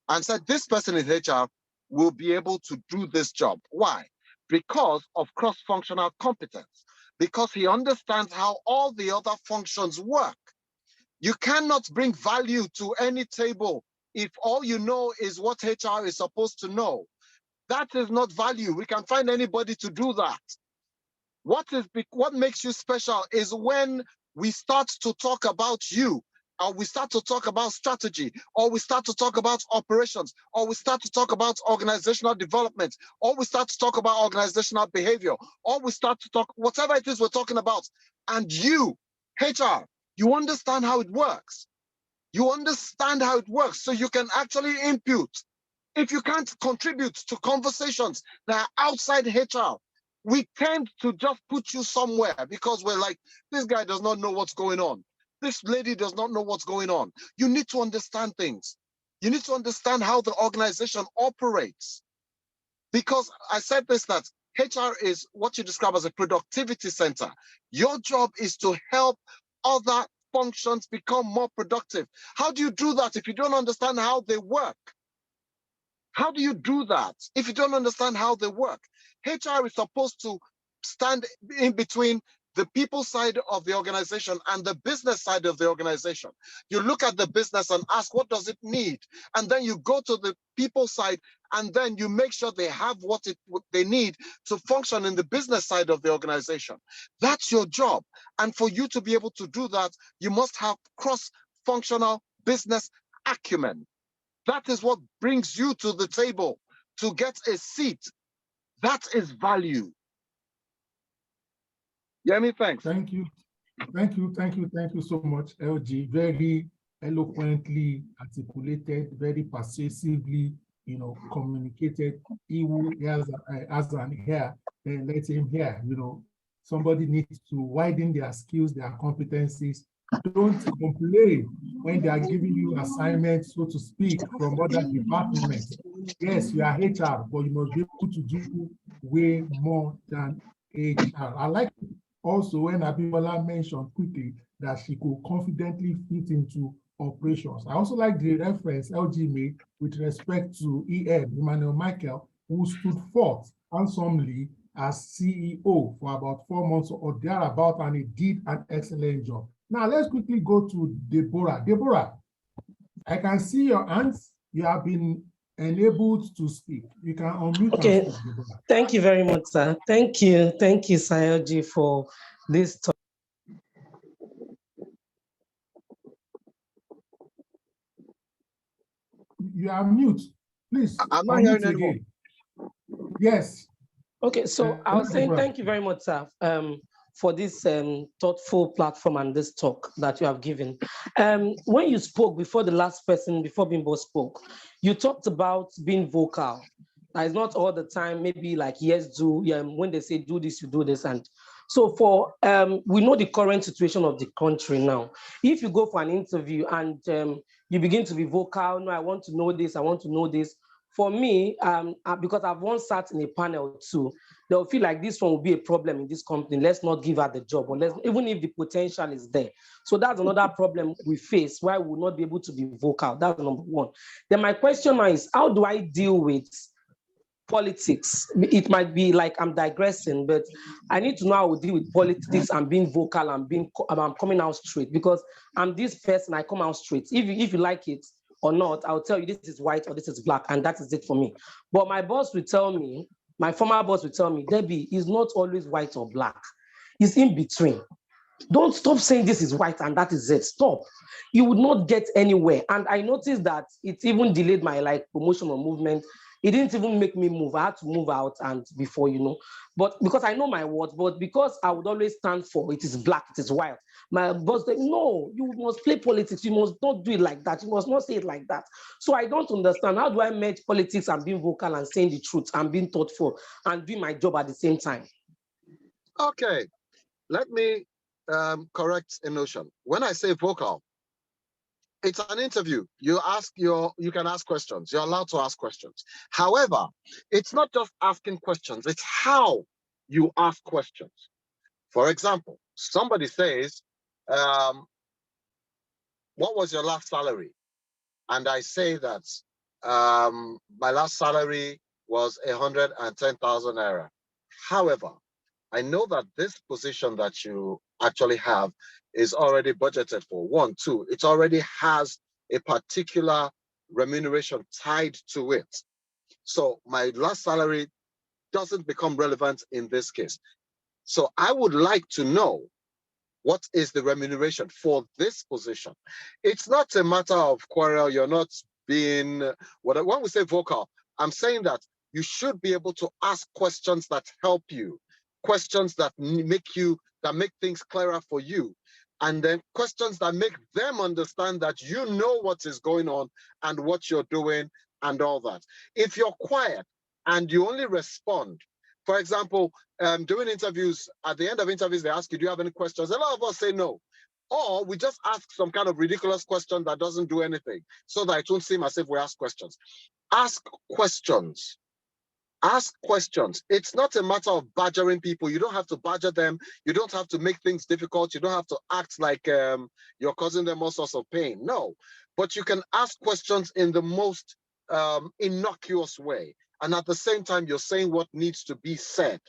and said, this person in HR will be able to do this job. Why? Because of cross-functional competence, because he understands how all the other functions work. You cannot bring value to any table if all you know is what HR is supposed to know. That is not value. We can find anybody to do that. What makes you special is when we start to talk about you, or we start to talk about strategy, or we start to talk about operations, or we start to talk about organizational development, or we start to talk about organizational behavior, or we start to talk whatever it is we're talking about. And you, HR, you understand how it works. You understand how it works, so you can actually impute. If you can't contribute to conversations that are outside HR, we tend to just put you somewhere because we're like, this guy does not know what's going on. This lady does not know what's going on. You need to understand things. You need to understand how the organization operates. Because I said this, that HR is what you describe as a productivity center. Your job is to help other functions become more productive. How do you do that if you don't understand how they work? How do you do that if you don't understand how they work? HR is supposed to stand in between the people side of the organization and the business side of the organization. You look at the business and ask, what does it need? And then you go to the people side and then you make sure they have what they need to function in the business side of the organization. That's your job. And for you to be able to do that, you must have cross-functional business acumen. That is what brings you to the table to get a seat. That is value. Yemi, thanks. Thank you. Thank you so much, LG. Very eloquently articulated, very persuasively, communicated. He who has an ear, then let him hear, somebody needs to widen their skills, their competencies. Don't complain when they are giving you assignments, so to speak, from other departments. Yes, you are HR, but you must be able to do way more than HR. I like also when Abimbola mentioned quickly that she could confidently fit into operations. I also like the reference LG made with respect to ED, Emmanuel Michael, who stood forth handsomely as CEO for about 4 months or thereabout, and he did an excellent job. Now, let's quickly go to Deborah. Deborah, I can see your hands. You have been enabled to speak. You can unmute Okay. and speak, Deborah. Thank you very much, sir. Thank you, Sayoji, for this talk. You are mute. Please I'm not unmute hearing anymore. again. Yes. Okay, so I was saying thank you very much, sir, for this thoughtful platform and this talk that you have given. When you spoke before the last person, before Bimbo spoke, you talked about being vocal. It's not all the time, maybe like, yes, do, when they say do this, you do this. And so for, we know the current situation of the country now. If you go for an interview and you begin to be vocal, no, I want to know this, I want to know this. For me, because I've once sat in a panel too, they'll feel like this one will be a problem in this company. Let's not give her the job, or even if the potential is there. So that's another problem we face, why we will not be able to be vocal. That's number one. Then my question now is, how do I deal with politics? It might be like I'm digressing, but I need to know how to deal with politics and being vocal and I'm coming out straight, because I'm this person, I come out straight. If you like it or not, I'll tell you this is white or this is black, and that is it for me. But my boss will tell me, my former boss will tell me, Debbie, is not always white or black. It's in between. Don't stop saying this is white and that is it. Stop. You would not get anywhere. And I noticed that it even delayed my promotion or movement. It didn't even make me move. I had to move out and before, but because I know my words, but because I would always stand for it is black, it is white. My boss said, no, you must play politics. You must not do it like that. You must not say it like that. So I don't understand. How do I merge politics and being vocal and saying the truth and being thoughtful and doing my job at the same time? Okay, let me correct a notion. When I say vocal, it's an interview. You can ask questions. You're allowed to ask questions. However, it's not just asking questions, it's how you ask questions. For example, somebody says, what was your last salary? And I say that my last salary was 110,000 naira. However, I know that this position that you actually have is already budgeted for. 1, 2, it already has a particular remuneration tied to it. So my last salary doesn't become relevant in this case. So I would like to know, what is the remuneration for this position? It's not a matter of quarrel. You're not being, when we say vocal, I'm saying that you should be able to ask questions that help you, questions that make things clearer for you, and then questions that make them understand that you know what is going on and what you're doing and all that. If you're quiet and you only respond, for example, doing interviews, at the end of interviews, they ask you, do you have any questions? A lot of us say no. Or we just ask some kind of ridiculous question that doesn't do anything, so that it won't seem as if we ask questions. Ask questions. Ask questions. It's not a matter of badgering people. You don't have to badger them. You don't have to make things difficult. You don't have to act like you're causing them all sorts of pain. No, but you can ask questions in the most innocuous way. And at the same time, you're saying what needs to be said.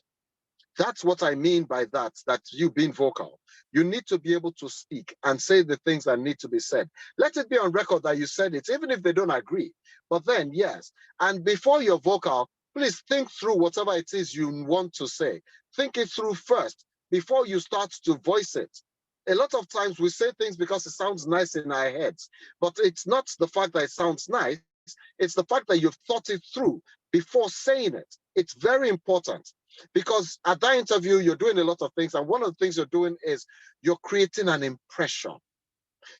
That's what I mean by that you being vocal. You need to be able to speak and say the things that need to be said. Let it be on record that you said it, even if they don't agree. But then, yes. And before you're vocal, please think through whatever it is you want to say. Think it through first before you start to voice it. A lot of times we say things because it sounds nice in our heads, but it's not the fact that it sounds nice. It's the fact that you've thought it through before saying it. It's very important, because at that interview, you're doing a lot of things. And one of the things you're doing is you're creating an impression.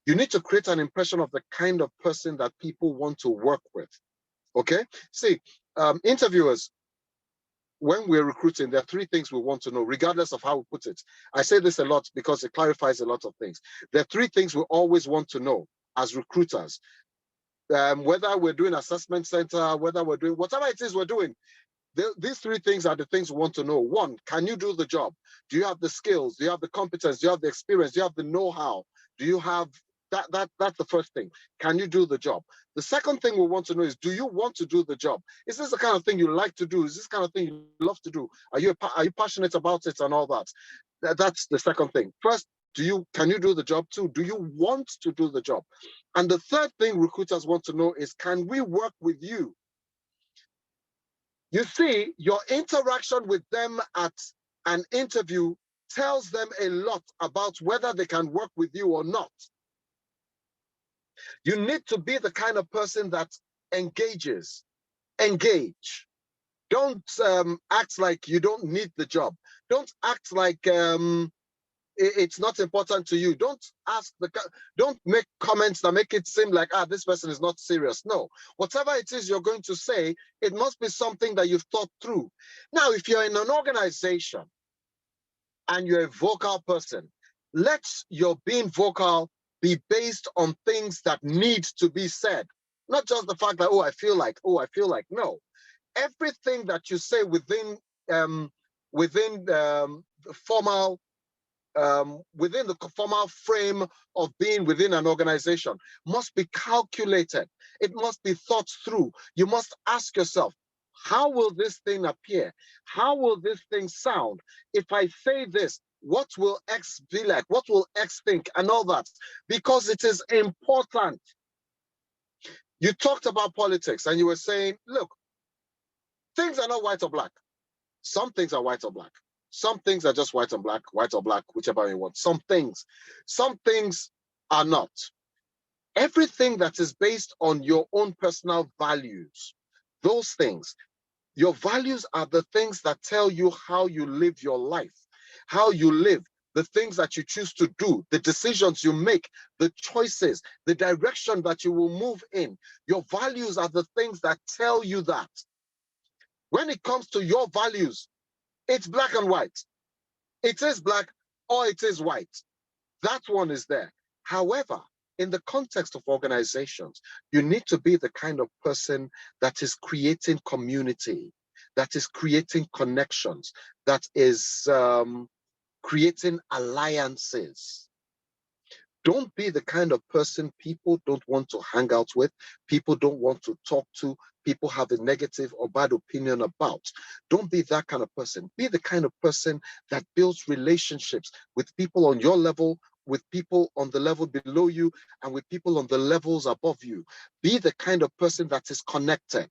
You need to create an impression of the kind of person that people want to work with. Okay? See, interviewers, when we're recruiting, there are three things we want to know, regardless of how we put it. I say this a lot because it clarifies a lot of things. There are three things we always want to know as recruiters. Whether we're doing assessment center, whether we're doing whatever it is we're doing, these three things are the things we want to know. One, can you do the job? Do you have the skills? Do you have the competence? Do you have the experience? Do you have the know-how? Do you have that's the first thing. Can you do the job? The second thing we want to know is, do you want to do the job? Is this the kind of thing you like to do? Is this the kind of thing you love to do? Are you passionate about it and all that? That's the second thing. First, can you do the job? Two, do you want to do the job? And the third thing recruiters want to know is, can we work with you? You see, your interaction with them at an interview tells them a lot about whether they can work with you or not. You need to be the kind of person that engages. Engage. Don't act like you don't need the job. Don't act like it's not important to you. Don't make comments that make it seem like, this person is not serious. No, whatever it is you're going to say, it must be something that you've thought through. Now, if you're in an organization and you're a vocal person, let your being vocal be based on things that need to be said. Not just the fact that, I feel like. No, everything that you say within the formal frame of being within an organization must be calculated. It must be thought through. You must ask yourself, how will this thing appear? How will this thing sound? If I say this, what will X be like? What will X think? And all that, because it is important. You talked about politics and you were saying, look, things are not white or black. Some things are white or black. Some things are just white or black, whichever you want. Some things are not. Everything that is based on your own personal values, those things, your values are the things that tell you how you live your life, how you live, the things that you choose to do, the decisions you make, the choices, the direction that you will move in. Your values are the things that tell you that. When it comes to your values, it's black and white. It is black or it is white. That one is there. However, in the context of organizations, you need to be the kind of person that is creating community, that is creating connections, that is creating alliances. Don't be the kind of person people don't want to hang out with, people don't want to talk to, people have a negative or bad opinion about. Don't be that kind of person. Be the kind of person that builds relationships with people on your level, with people on the level below you, and with people on the levels above you. Be the kind of person that is connected.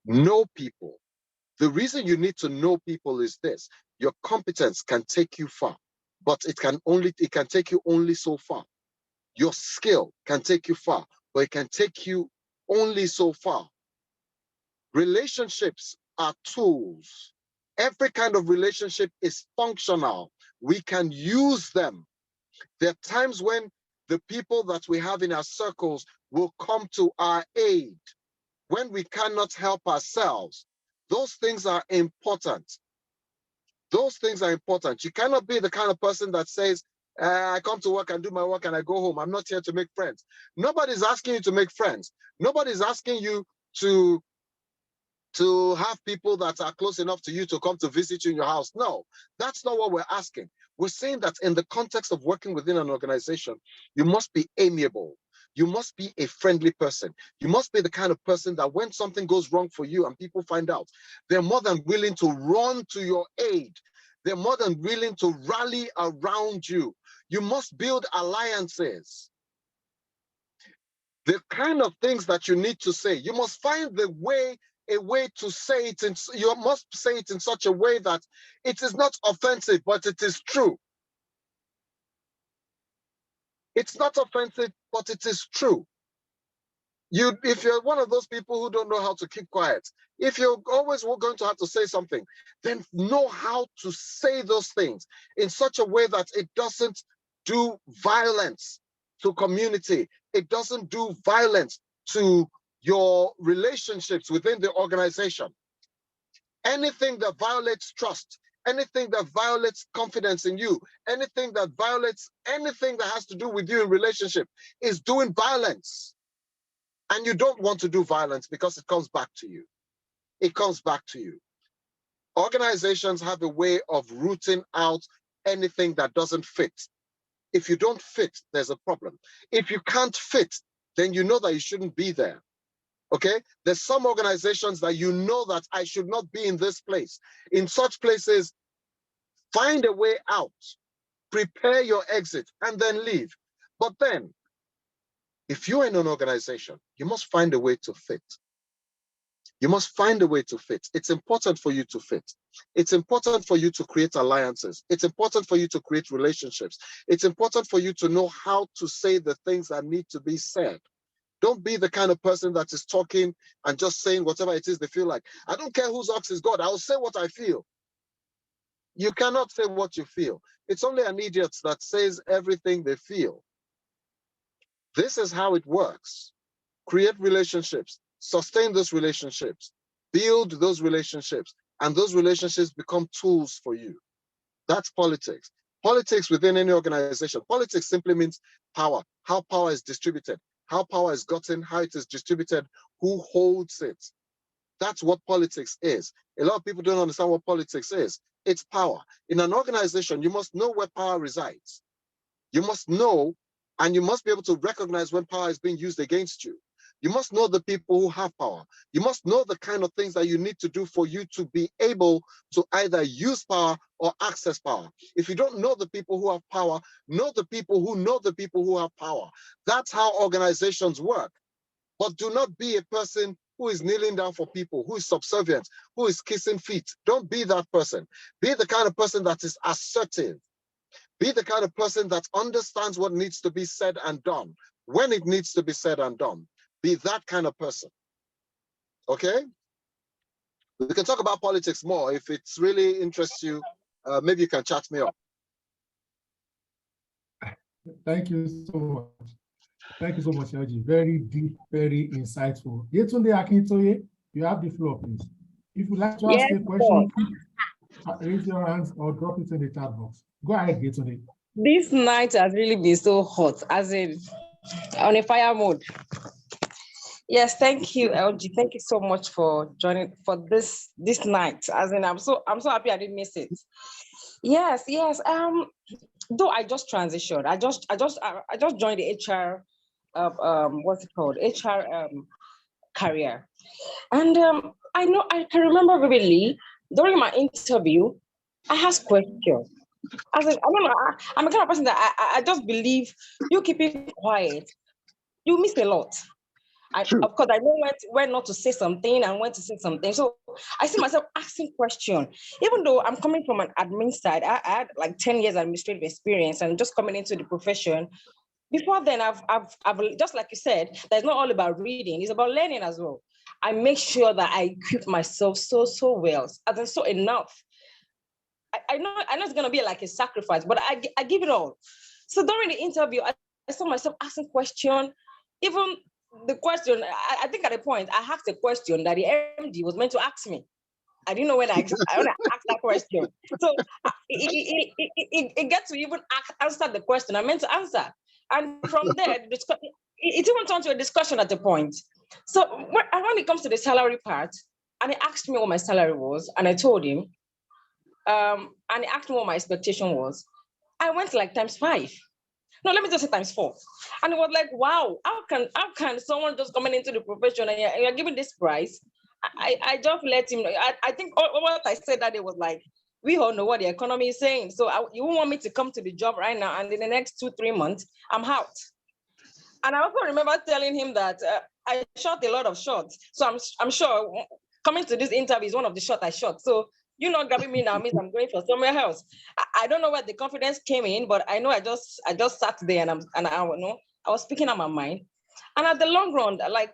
Know people. The reason you need to know people is this: your competence can take you far, but it can take you only so far. Your skill can take you far, but it can take you only so far. Relationships are tools. Every kind of relationship is functional. We can use them. There are times when the people that we have in our circles will come to our aid when we cannot help ourselves. Those things are important. Those things are important. You cannot be the kind of person that says, I come to work and do my work and I go home. I'm not here to make friends. Nobody's asking you to make friends. Nobody's asking you to have people that are close enough to you to come to visit you in your house. No, that's not what we're asking. We're saying that in the context of working within an organization, you must be amiable. You must be a friendly person. You must be the kind of person that when something goes wrong for you and people find out, they're more than willing to run to your aid. They're more than willing to rally around you. You must build alliances. The kind of things that you need to say, you must find a way to say it. You must say it in such a way that it is not offensive, but it is true. It's not offensive, but it is true. If you're one of those people who don't know how to keep quiet, if you're always going to have to say something, then know how to say those things in such a way that it doesn't do violence to community. It doesn't do violence to your relationships within the organization. Anything that violates trust, anything that violates confidence in you, anything that violates anything that has to do with you in relationship is doing violence. And you don't want to do violence because it comes back to you. It comes back to you. Organizations have a way of rooting out anything that doesn't fit. If you don't fit, there's a problem. If you can't fit, then you know that you shouldn't be there. Okay? There's some organizations that you know that I should not be in this place. In such places, find a way out, prepare your exit, and then leave. But then, if you're in an organization, you must find a way to fit. You must find a way to fit. It's important for you to fit. It's important for you to create alliances. It's important for you to create relationships. It's important for you to know how to say the things that need to be said. Don't be the kind of person that is talking and just saying whatever it is they feel like. I don't care whose ox is God. I'll say what I feel. You cannot say what you feel. It's only an idiot that says everything they feel. This is how it works. Create relationships, sustain those relationships, build those relationships, and those relationships become tools for you. That's politics. Politics within any organization. Politics simply means power, how power is distributed, how power is gotten, how it is distributed, who holds it. That's what politics is. A lot of people don't understand what politics is. It's power. In an organization, you must know where power resides. You must know, and you must be able to recognize when power is being used against you. You must know the people who have power. You must know the kind of things that you need to do for you to be able to either use power or access power. If you don't know the people who have power, know the people who have power. That's how organizations work. But do not be a person who is kneeling down for people, who is subservient, who is kissing feet. Don't be that person. Be the kind of person that is assertive. Be the kind of person that understands what needs to be said and done, when it needs to be said and done. Be that kind of person. Okay? We can talk about politics more. If it really interests you, maybe you can chat me up. Thank you so much. Thank you so much, LG. Very deep, very insightful. Yetunde Akintoye, you have the floor, please. If you'd like to ask a question, raise your hands or drop it in the chat box. Go ahead, Yetunde. This night has really been so hot, as in on a fire mode. Yes, thank you, LG. Thank you so much for joining for this night. As in, I'm so happy I didn't miss it. Yes. Though I just transitioned, I just joined the HR, what's it called, HR career, and I can remember vividly during my interview, I asked questions. I don't know. I'm the kind of person that I just believe you keeping quiet, you miss a lot. Of course, I know when not to say something and when to say something. So I see myself asking questions. Even though I'm coming from an admin side, I had like 10 years administrative experience and just coming into the profession. Before then, I've just like you said, that's not all about reading, it's about learning as well. I make sure that I equip myself so well, as in so enough. I know it's gonna be like a sacrifice, but I give it all. So during the interview, I saw myself asking questions. Even the question, I think at a point I asked a question that the MD was meant to ask me. I didn't know when I asked that question. So it gets to even answer the question I meant to answer. And from there, it even turned to a discussion at a point. So when it comes to the salary part, and he asked me what my salary was, and I told him, and he asked me what my expectation was, I went like ×5. No, let me just say ×4. And it was like, wow, how can someone just coming into the profession and you're giving this price? I just let him know. I think what I said that day was like, we all know what the economy is saying. So you won't want me to come to the job right now, and in the next 2-3 months, I'm out. And I also remember telling him that I shot a lot of shots. So I'm sure coming to this interview is one of the shots I shot. So you not grabbing me now means I'm going for somewhere else. I don't know where the confidence came in, but I know I just sat there and I was speaking on my mind. And at the long run, like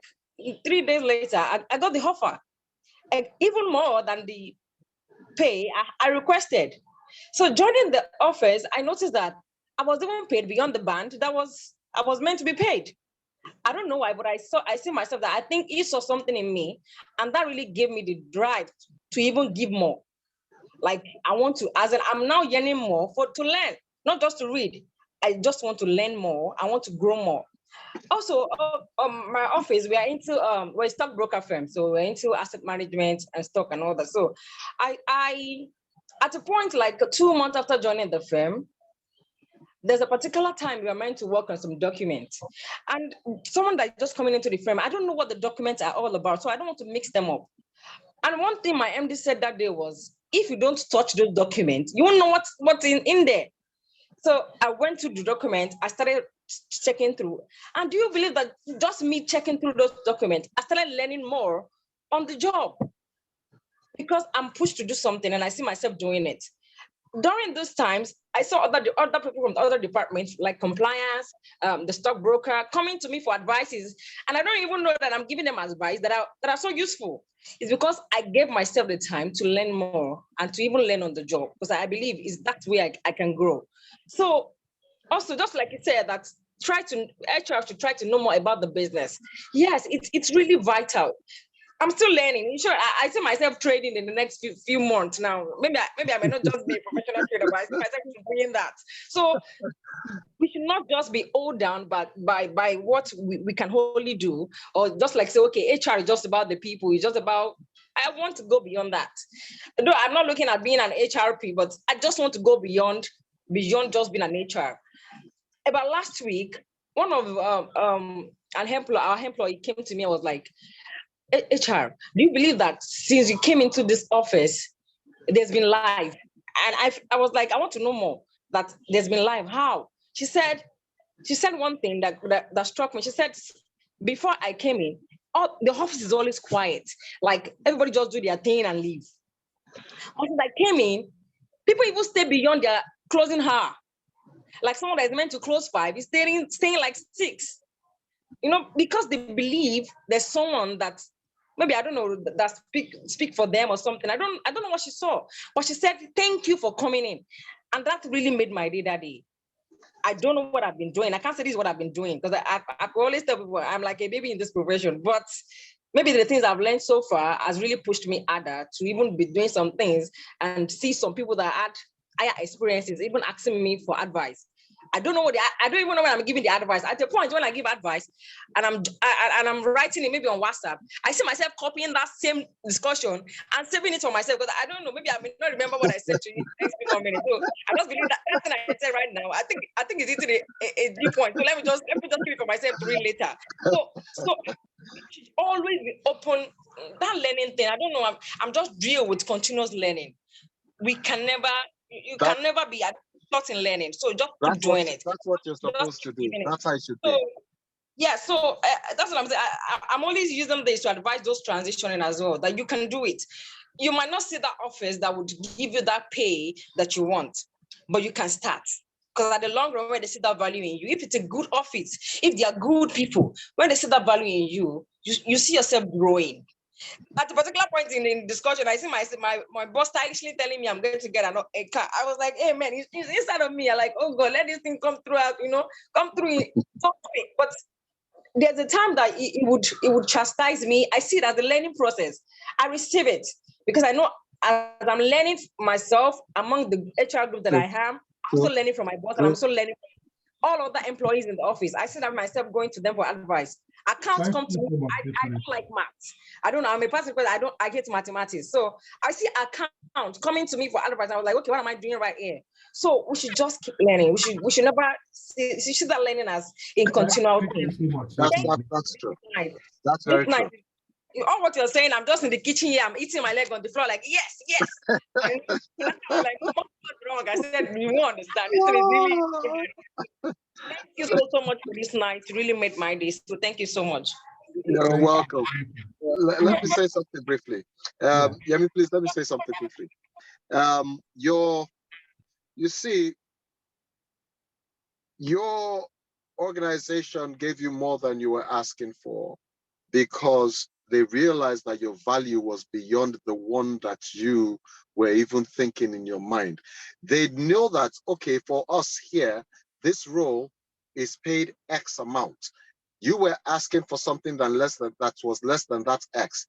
3 days later, I got the offer, and even more than the pay I requested. So joining the office, I noticed that I was even paid beyond the band that I was meant to be paid. I don't know why, but I see myself that I think he saw something in me, and that really gave me the drive to even give more. Like I want to, as in, I'm now yearning more to learn, not just to read. I just want to learn more. I want to grow more. Also, my office, we are into we're a stockbroker firm, so we're into asset management and stock and all that. So, I at a point like 2 months after joining the firm, there's a particular time we are meant to work on some documents, and someone that's just coming into the firm, I don't know what the documents are all about, so I don't want to mix them up. And one thing my MD said that day was, if you don't touch those documents, you won't know what's in there. So I went to the document, I started checking through. And do you believe that just me checking through those documents, I started learning more on the job because I'm pushed to do something and I see myself doing it. During those times, I saw other people from other departments like compliance, the stockbroker coming to me for advices. And I don't even know that I'm giving them advice that are so useful. It's because I gave myself the time to learn more and to even learn on the job, because I believe is that way I can grow. So also, just like you said, that HR should try to know more about the business. Yes, it's really vital. I'm still learning. Sure, I see myself trading in the next few months now. Maybe I may not just be a professional trader, but I see myself doing that. So we should not just be owed down by what we can wholly do, or just like say, okay, HR is just about the people. It's just about, I want to go beyond that. Though I'm not looking at being an HRP, but I just want to go beyond just being an HR. About last week, one of our employee came to me and was like, HR, do you believe that since you came into this office, there's been life? And I was like, I want to know more, that there's been life. How? She said one thing that struck me. She said, before I came in, the office is always quiet. Like everybody just do their thing and leave. Once I came in, people even stay beyond their closing hour. Like someone that is meant to close 5 is staying like 6. Because they believe there's someone that maybe, I don't know, that speak for them or something. I don't know what she saw, but she said, thank you for coming in. And that really made my day that day. I don't know what I've been doing. I can't say this is what I've been doing, because I always tell people I'm like a baby in this profession, but maybe the things I've learned so far has really pushed me harder to even be doing some things and see some people that had higher experiences even asking me for advice. I don't even know when I'm giving the advice. At the point when I give advice and I'm writing it maybe on WhatsApp, I see myself copying that same discussion and saving it for myself, because I don't know, maybe I may not remember what I said to you next 1 minute. So I just believe that thing I said right now, I think it's hitting a deep point. So let me just keep it for myself to read later. So always be open. That learning thing, I don't know. I'm just real with continuous learning. You can never be not in learning, so just keep doing it. That's what you're supposed to do. That's how it should be. Yeah, so that's what I'm saying. I'm always using this to advise those transitioning as well, that you can do it. You might not see that office that would give you that pay that you want, but you can start. Because at the long run, when they see that value in you, if it's a good office, if they are good people, when they see that value in you, you see yourself growing. At a particular point in discussion, I see my boss stylishly telling me I'm going to get a car. I was like, hey man, it's inside of me. I'm like, oh God, let this thing come through, come through so quick. But there's a time that it would chastise me. I see it as a learning process. I receive it because I know as I'm learning myself among the HR group that I am, I'm also learning from my boss, and I'm also learning from all other employees in the office. I see that myself going to them for advice. Accounts come to me. I don't like maths. I don't know. I'm a person because I hate mathematics. So I see accounts coming to me for advice. I was like, okay, what am I doing right here? So we should just keep learning. We should never see that learning as a continual thing. That's true. That's very true. All what you're saying, I'm just in the kitchen here. I'm eating my leg on the floor, like yes. And I'm like, what's wrong? I said, you won't understand. Thank you so much for this night. It really made my day. So thank you so much. You're welcome. Let me say something briefly. Yemi, please let me say something briefly. You see, your organization gave you more than you were asking for, because they realized that your value was beyond the one that you were even thinking in your mind. They know that, okay, for us here, this role is paid X amount. You were asking for something that was less than that X.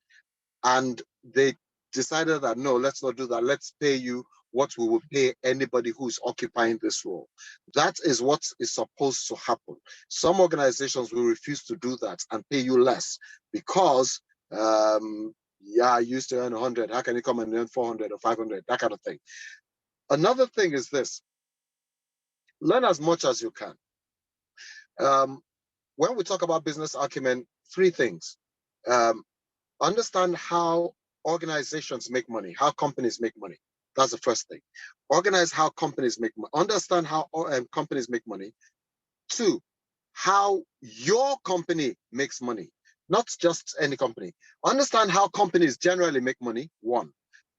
And they decided that, no, let's not do that. Let's pay you what we would pay anybody who's occupying this role. That is what is supposed to happen. Some organizations will refuse to do that and pay you less because, yeah, I used to earn 100. How can you come and earn 400 or 500? That kind of thing. Another thing is this: learn as much as you can. When we talk about business acumen, three things. Understand how organizations make money, how companies make money. That's the first thing. Organize how companies make money. Understand how companies make money. Two, how your company makes money, not just any company. Understand how companies generally make money, one.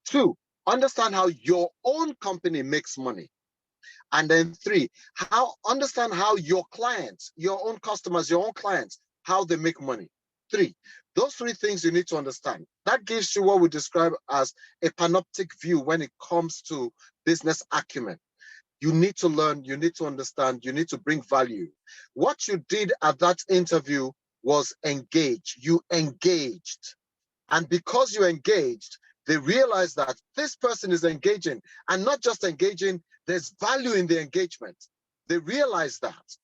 Two, understand how your own company makes money. And then three, understand how your clients, your own customers, your own clients, how they make money. Three, those three things you need to understand. That gives you what we describe as a panoptic view when it comes to business acumen. You need to learn, you need to understand, you need to bring value. What you did at that interview was engage. You engaged. And because you engaged, they realized that this person is engaging, and not just engaging, there's value in the engagement. They realized that.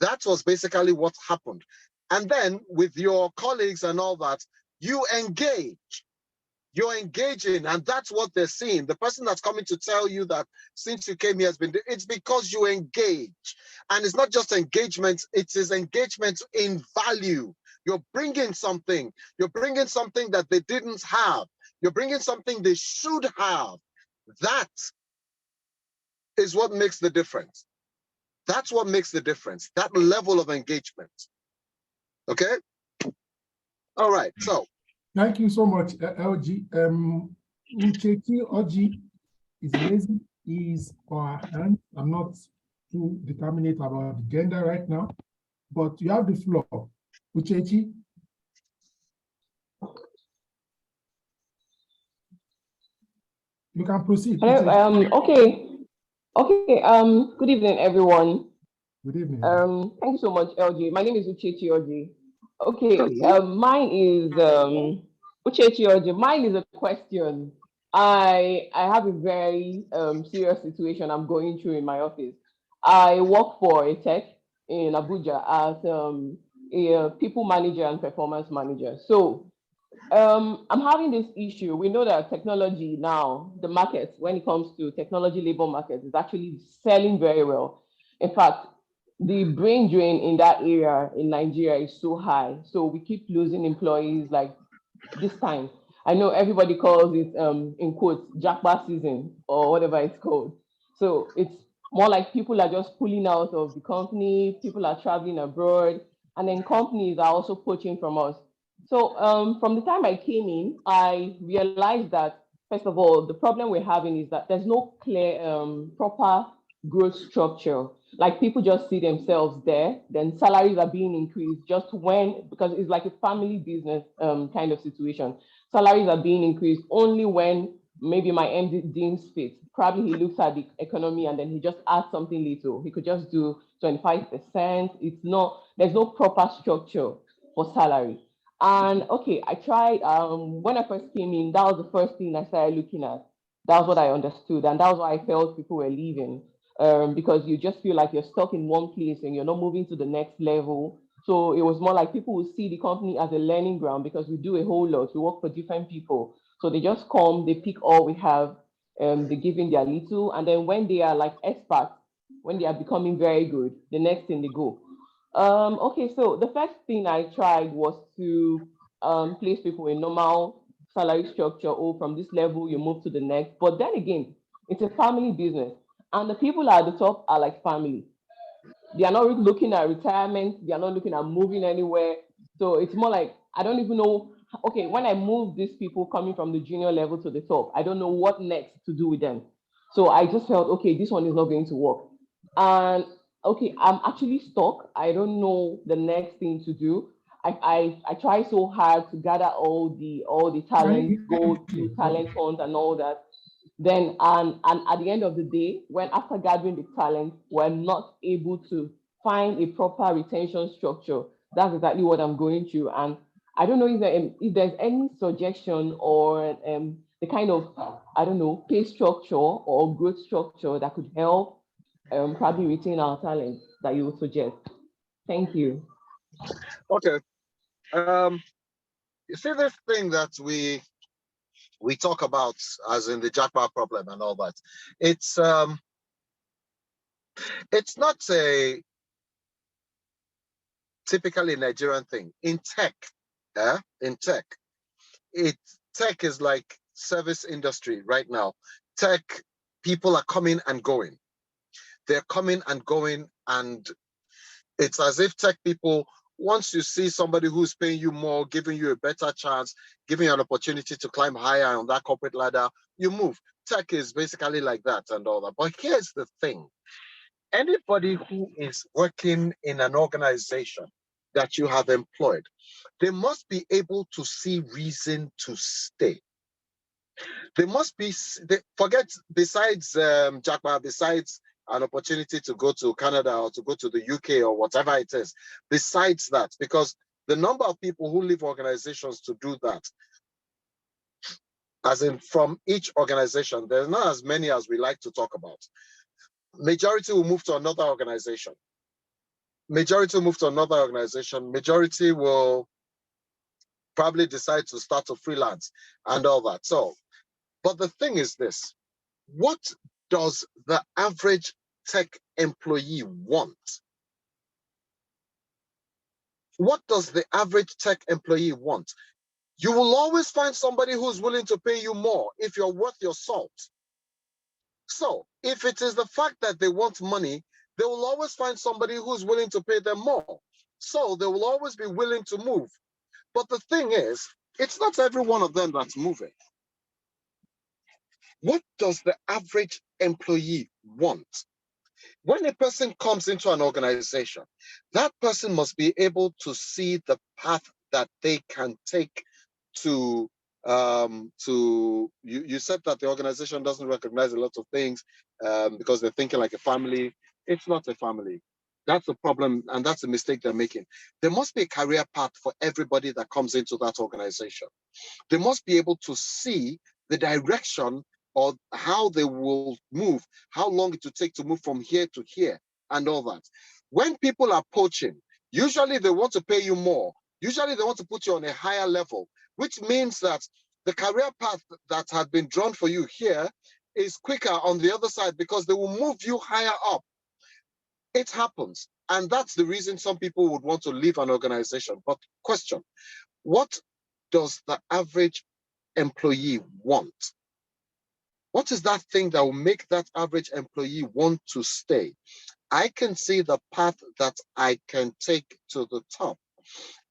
That was basically what happened. And then with your colleagues and all that, you engage. You're engaging, and that's what they're seeing. The person that's coming to tell you that since you came here has been, it's because you engage. And it's not just engagement, it is engagement in value. You're bringing something. You're bringing something that they didn't have. You're bringing something they should have. That is what makes the difference. That's what makes the difference, that level of engagement. Okay? All right, so. Thank you so much, LG. Uchechi Oji is raising his or her hand. I'm not too determinate about the gender right now, but you have the floor. Uchechi. You can proceed. Hello, okay. Good evening, everyone. Good evening. Thank you so much, LG. My name is Uchechi Oji. Okay, mine is Uchechi Oji. Mine is a question. I have a very serious situation I'm going through in my office. I work for a tech in Abuja as a people manager and performance manager. So I'm having this issue. We know that technology now, the market, when it comes to technology labor market, is actually selling very well. In fact, the brain drain in that area in Nigeria is so high. So we keep losing employees like this time. I know everybody calls it, in quotes, jackpot season or whatever it's called. So it's more like people are just pulling out of the company, people are traveling abroad, and then companies are also poaching from us. So from the time I came in, I realized that, first of all, the problem we're having is that there's no clear, proper growth structure. Like people just see themselves there, then salaries are being increased just when, because it's like a family business kind of situation. Salaries are being increased only when maybe my MD deems fit. Probably he looks at the economy and then he just adds something little. He could just do 25%. It's not, there's no proper structure for salary. And okay, I tried, when I first came in, that was the first thing I started looking at. That was what I understood. And that was why I felt people were leaving. Because you just feel like you're stuck in one place and you're not moving to the next level. So it was more like people will see the company as a learning ground because we do a whole lot. We work for different people. So they just come, they pick all we have, they give in their little. And then when they are like experts, when they are becoming very good, the next thing they go. Okay, so the first thing I tried was to place people in normal salary structure. Oh, from this level, you move to the next. But then again, it's a family business. And the people at the top are like family. They are not looking at retirement. They are not looking at moving anywhere. So it's more like, I don't even know, okay, when I move these people coming from the junior level to the top, I don't know what next to do with them. So I just felt, okay, this one is not going to work. And okay, I'm actually stuck. I don't know the next thing to do. I try so hard to gather all the talent, go to talent hunt and all that. Then and at the end of the day, when after gathering the talent, we're not able to find a proper retention structure. That's exactly what I'm going through. And I don't know if there's any suggestion or the kind of, I don't know, pay structure or growth structure that could help probably retain our talent that you would suggest? Thank you. Okay. You see this thing that we talk about as in the jackpot problem and all that. It's not a typically Nigerian thing. In tech, tech is like service industry right now. Tech people are coming and going. They're coming and going, and it's as if tech people, once you see somebody who's paying you more, giving you a better chance, giving you an opportunity to climb higher on that corporate ladder, you move. Tech is basically like that and all that. But here's the thing. Anybody who is working in an organization that you have employed, they must be able to see reason to stay. They must be, forget, besides Jackpot, besides an opportunity to go to Canada or to go to the UK or whatever it is, besides that, because the number of people who leave organizations to do that, as in from each organization, there's not as many as we like to talk about. Majority will move to another organization. Majority will move to another organization. Majority will probably decide to start to freelance and all that. So, but the thing is this, what does the average tech employee want? What does the average tech employee want? You will always find somebody who's willing to pay you more if you're worth your salt. So if it is the fact that they want money, they will always find somebody who's willing to pay them more. So they will always be willing to move. But the thing is, it's not every one of them that's moving. What does the average employee want? When a person comes into an organization, that person must be able to see the path that they can take to you said that the organization doesn't recognize a lot of things because they're thinking like a family. It's not a family. That's the problem, and that's the mistake they're making. There must be a career path for everybody that comes into that organization. They must be able to see the direction or how they will move, how long it will take to move from here to here and all that. When people are poaching, usually they want to pay you more. Usually they want to put you on a higher level, which means that the career path that had been drawn for you here is quicker on the other side because they will move you higher up. It happens. And that's the reason some people would want to leave an organization. But question, what does the average employee want? What is that thing that will make that average employee want to stay? I can see the path that I can take to the top.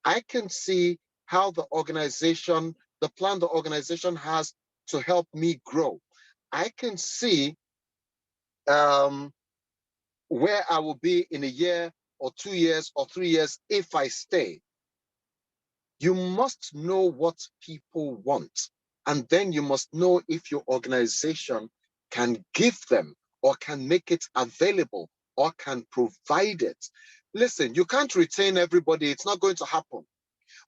I can see how the organization, the plan the organization has to help me grow. I can see where I will be in a year or 2 years or 3 years if I stay. You must know what people want. And then you must know if your organization can give them or can make it available or can provide it. Listen, you can't retain everybody. It's not going to happen.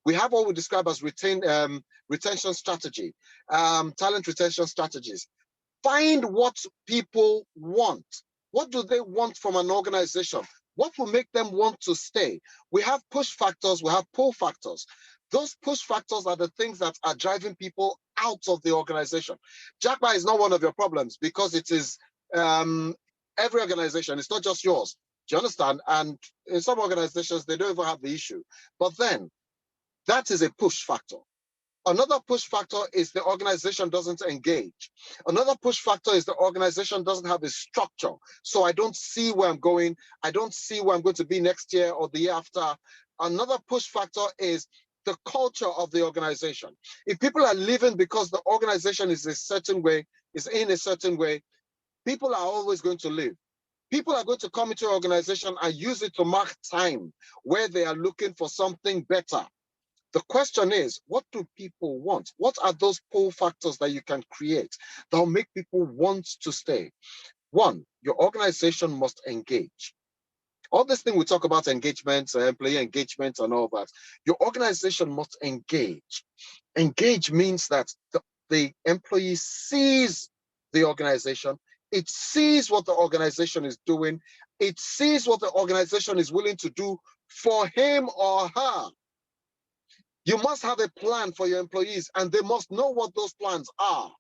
We have what we describe as retention strategy, talent retention strategies. Find what people want. What do they want from an organization? What will make them want to stay? We have push factors, we have pull factors. Those push factors are the things that are driving people out of the organization. Jackpot is not one of your problems because it is every organization. It's not just yours. Do you understand? And in some organizations, they don't even have the issue. But then that is a push factor. Another push factor is the organization doesn't engage. Another push factor is the organization doesn't have a structure. So I don't see where I'm going. I don't see where I'm going to be next year or the year after. Another push factor is the culture of the organization. If people are leaving because the organization is a certain way, is in a certain way, people are always going to leave. People are going to come into an organization and use it to mark time where they are looking for something better. The question is, what do people want? What are those pull factors that you can create that will make people want to stay? One, your organization must engage. All this thing we talk about engagement, employee engagement and all that, your organization must engage. Engage means that the the employee sees the organization, it sees what the organization is doing, it sees what the organization is willing to do for him or her. You must have a plan for your employees, and they must know what those plans are.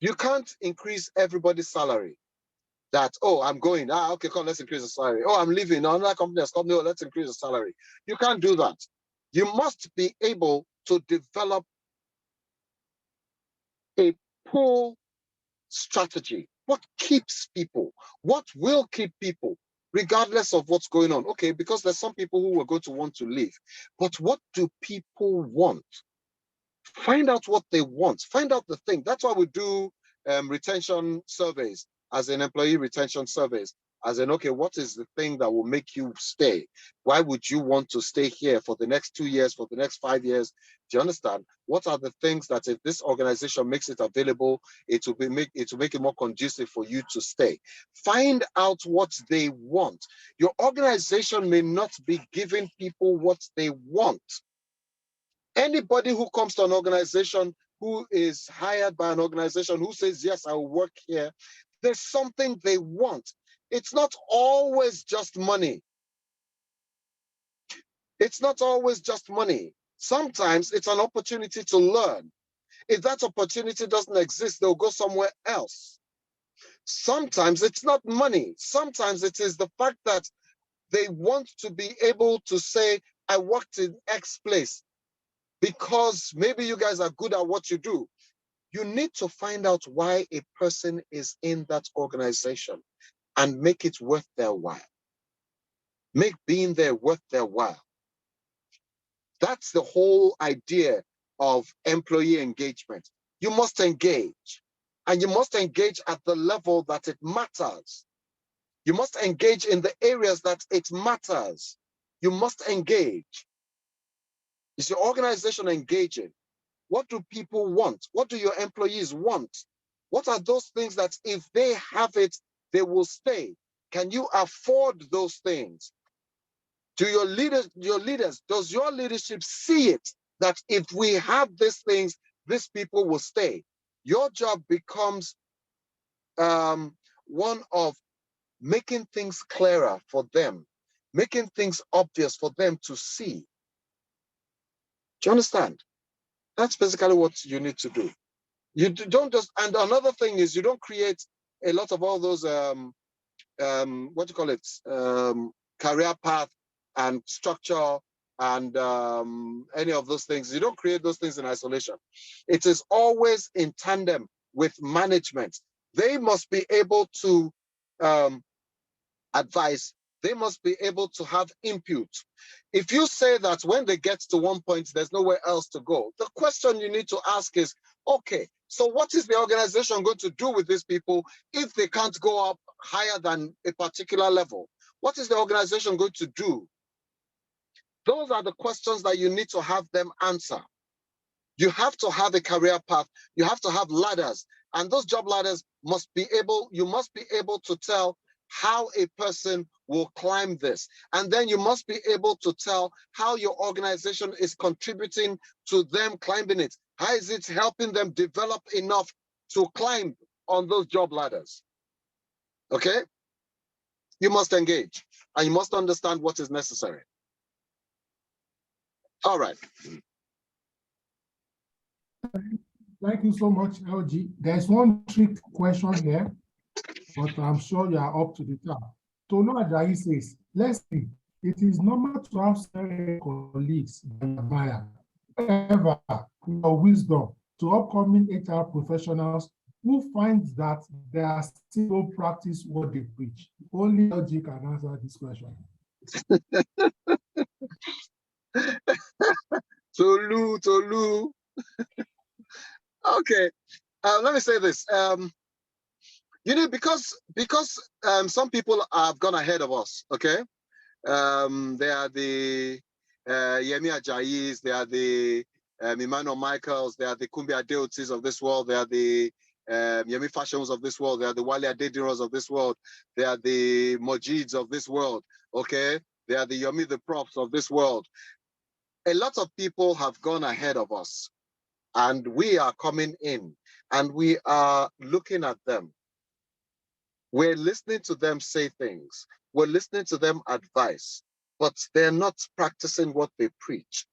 You can't increase everybody's salary. That, oh, I'm going, okay, come, let's increase the salary. Oh, I'm leaving, another company has come, no, let's increase the salary. You can't do that. You must be able to develop a pull strategy. What keeps people? What will keep people, regardless of what's going on? Okay, because there's some people who are going to want to leave. But what do people want? Find out what they want. Find out the thing. That's why we do retention surveys, as in employee retention surveys, as in, okay, what is the thing that will make you stay? Why would you want to stay here for the next 2 years, for the next 5 years? Do you understand? What are the things that if this organization makes it available, it will make it more conducive for you to stay? Find out what they want. Your organization may not be giving people what they want. Anybody who comes to an organization, who is hired by an organization, who says, yes, I will work here, there's something they want. It's not always just money. It's not always just money. Sometimes it's an opportunity to learn. If that opportunity doesn't exist, they'll go somewhere else. Sometimes it's not money. Sometimes it is the fact that they want to be able to say, I worked in X place. Because maybe you guys are good at what you do. You need to find out why a person is in that organization and make it worth their while. Make being there worth their while. That's the whole idea of employee engagement. You must engage, and you must engage at the level that it matters. You must engage in the areas that it matters. You must engage. Is your organization engaging? What do people want? What do your employees want? What are those things that if they have it, they will stay? Can you afford those things? Do your leaders, does your leadership see it that if we have these things, these people will stay? Your job becomes one of making things clearer for them, making things obvious for them to see. Do you understand? That's basically what you need to do. You don't just, and another thing is you don't create a lot of all those, what do you call it, career path and structure and any of those things. You don't create those things in isolation. It is always in tandem with management. They must be able to advise. They must be able to have input. If you say that when they get to one point, there's nowhere else to go, the question you need to ask is, okay, so what is the organization going to do with these people if they can't go up higher than a particular level? What is the organization going to do? Those are the questions that you need to have them answer. You have to have a career path. You have to have ladders. And those job ladders must be able, you must be able to tell how a person will climb this. And then you must be able to tell how your organization is contributing to them climbing it. How is it helping them develop enough to climb on those job ladders? Okay? You must engage and you must understand what is necessary. All right. Thank you so much, LG. There's one trick question here, but I'm sure you are up to the task. Tolu Ajayi says, let's see, it is normal to have several colleagues that admire. However, your wisdom to upcoming HR professionals who find that they are still practice what they preach. Only LG can answer this question. Tolu. Okay, let me say this. You know, because some people have gone ahead of us, okay? They are the Yemi Ajayis, they are the Emmanuel Michaels, they are the Kumbi Adeotis of this world, they are the Yemi Fashions of this world, they are the Wale Adediros of this world, they are the Mojids of this world, okay? They are the Yomi the Profs of this world. A lot of people have gone ahead of us, and we are coming in, and we are looking at them. We're listening to them say things. We're listening to them advise, but they're not practicing what they preach.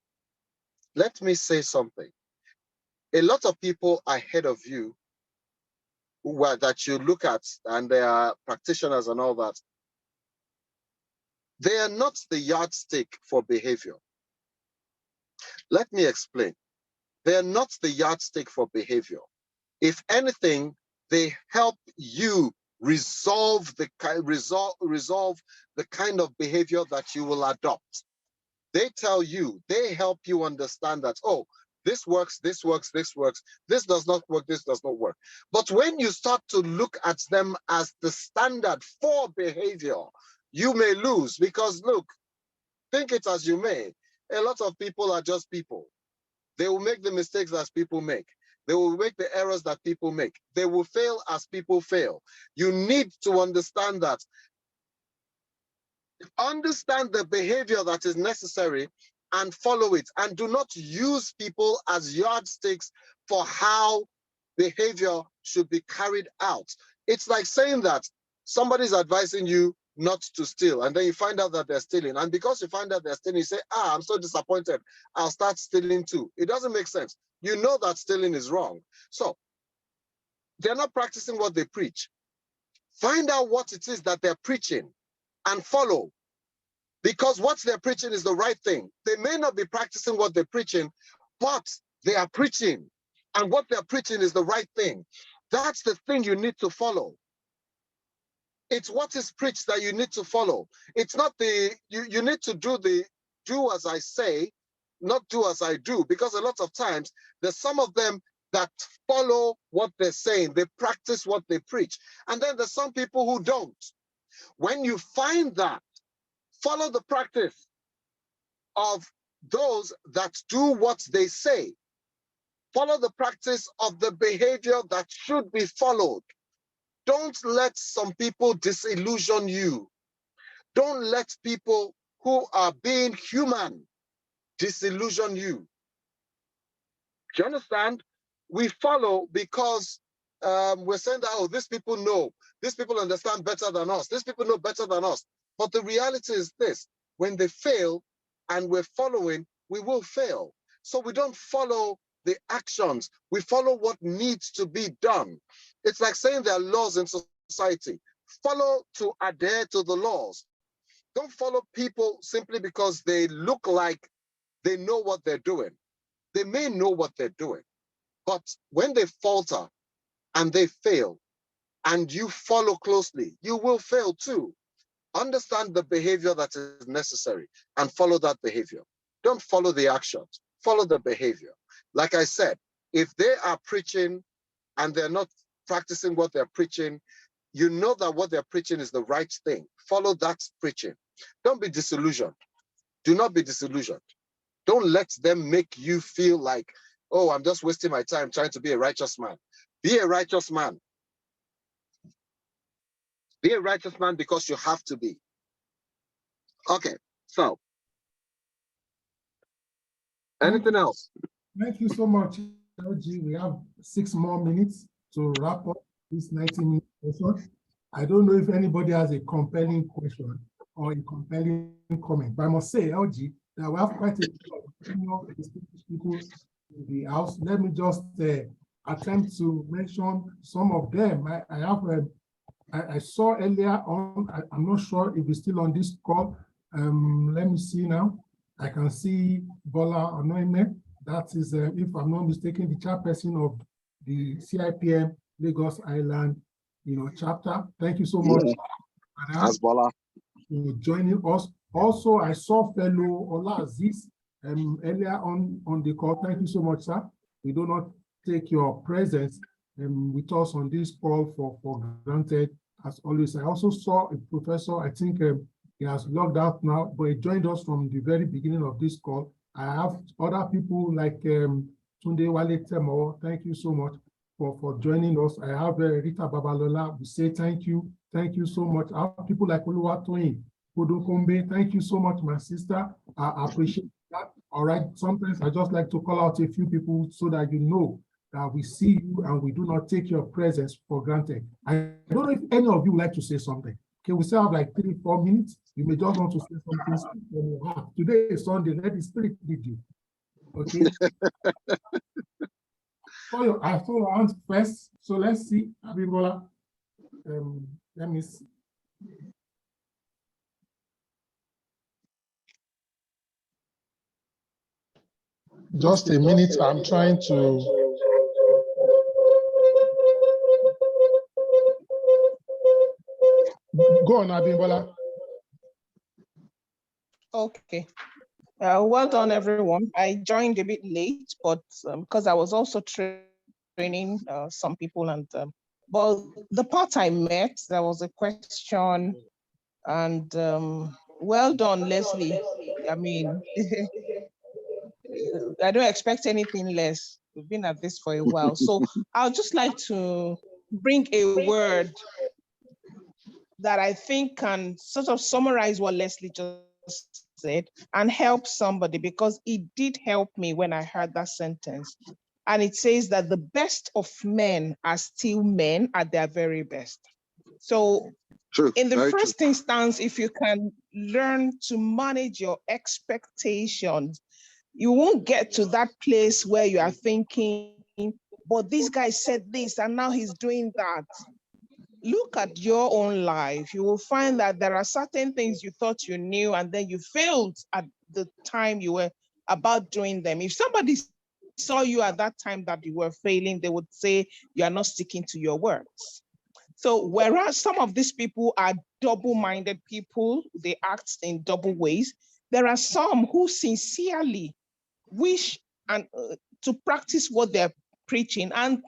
Let me say something. A lot of people ahead of you that you look at, and they are practitioners and all that, they are not the yardstick for behavior. Let me explain. They are not the yardstick for behavior. If anything, they help you resolve the kind of behavior that you will adopt. They tell you, they help you understand that, oh, this works, this works, this works, this does not work, this does not work. But when you start to look at them as the standard for behavior, you may lose, because look, think it as you may, a lot of people are just people. They will make the mistakes as people make. They will make the errors that people make. They will fail as people fail. You need to understand that. Understand the behavior that is necessary and follow it. And do not use people as yardsticks for how behavior should be carried out. It's like saying that somebody's advising you not to steal, and then you find out that they're stealing. And because you find out they're stealing, you say, I'm so disappointed, I'll start stealing too. It doesn't make sense. You know that stealing is wrong. So they're not practicing what they preach. Find out what it is that they're preaching and follow. Because what they're preaching is the right thing. They may not be practicing what they're preaching, but they are preaching. And what they're preaching is the right thing. That's the thing you need to follow. It's what is preached that you need to follow. It's not you need to do as I say, not do as I do. Because a lot of times, there's some of them that follow what they're saying. They practice what they preach. And then there's some people who don't. When you find that, follow the practice of those that do what they say. Follow the practice of the behavior that should be followed. Don't let some people disillusion you. Don't let people who are being human disillusion you. Do you understand? We follow because we're saying that, oh, these people know. These people understand better than us. These people know better than us. But the reality is this: when they fail and we're following, we will fail. So we don't follow the actions. We follow what needs to be done. It's like saying there are laws in society. Follow to adhere to the laws. Don't follow people simply because they look like they know what they're doing. They may know what they're doing, but when they falter and they fail and you follow closely, you will fail too. Understand the behavior that is necessary and follow that behavior. Don't follow the actions, follow the behavior. Like I said, if they are preaching and they're not practicing what they're preaching, you know that what they're preaching is the right thing. Follow that preaching. Don't be disillusioned. Do not be disillusioned. Don't let them make you feel like, oh, I'm just wasting my time trying to be a righteous man. Be a righteous man. Be a righteous man because you have to be. Okay, so anything else? Thank you so much, LG. We have 6 more minutes to wrap up this 90-minute session. I don't know if anybody has a compelling question or a compelling comment, but I must say, LG, that we have quite a lot of distinguished people in the house. Let me just attempt to mention some of them. I saw earlier on, I'm not sure if it's still on this call. Let me see now. I can see Bola Anoime. That is, if I'm not mistaken, the chairperson of the CIPM Lagos Island, chapter. Thank you so much. As Bola. For joining us. Also, I saw fellow Ola Aziz earlier on the call. Thank you so much, sir. We do not take your presence with us on this call for granted, as always. I also saw a professor, I think he has logged out now, but he joined us from the very beginning of this call. I have other people like Tunde Wale Temo. Thank you so much for joining us. I have Rita Babalola. We say thank you so much. I have people like Oluwatoyin Kodokombe. Thank you so much, my sister. I appreciate that. All right, sometimes I just like to call out a few people so that you know that we see you and we do not take your presence for granted. I don't know if any of you would like to say something. Okay, we still have like 3-4 minutes. You may just want to say something. Today is Sunday, let the Spirit lead you. Okay. I saw your hands first, so let's see, Abimbola. Let me see. Just a minute, I'm trying to. Go on, Abimbola. Okay. Well done, everyone. I joined a bit late, but because I was also training some people, and but the part I met, there was a question, and well done, Leslie. I mean, I don't expect anything less. We've been at this for a while, so I'd just like to bring a word that I think can sort of summarize what Leslie just said and help somebody, because it did help me when I heard that sentence. And it says that the best of men are still men at their very best. So True. in the Very first true. instance, if you can learn to manage your expectations, you won't get to that place where you are thinking, but this guy said this and now he's doing that. Look at your own life. You will find that there are certain things you thought you knew and then you failed at the time you were about doing them. If somebody saw you at that time that you were failing, they would say you are not sticking to your words. So whereas some of these people are double-minded people, they act in double ways, there are some who sincerely wish and to practice what they're preaching and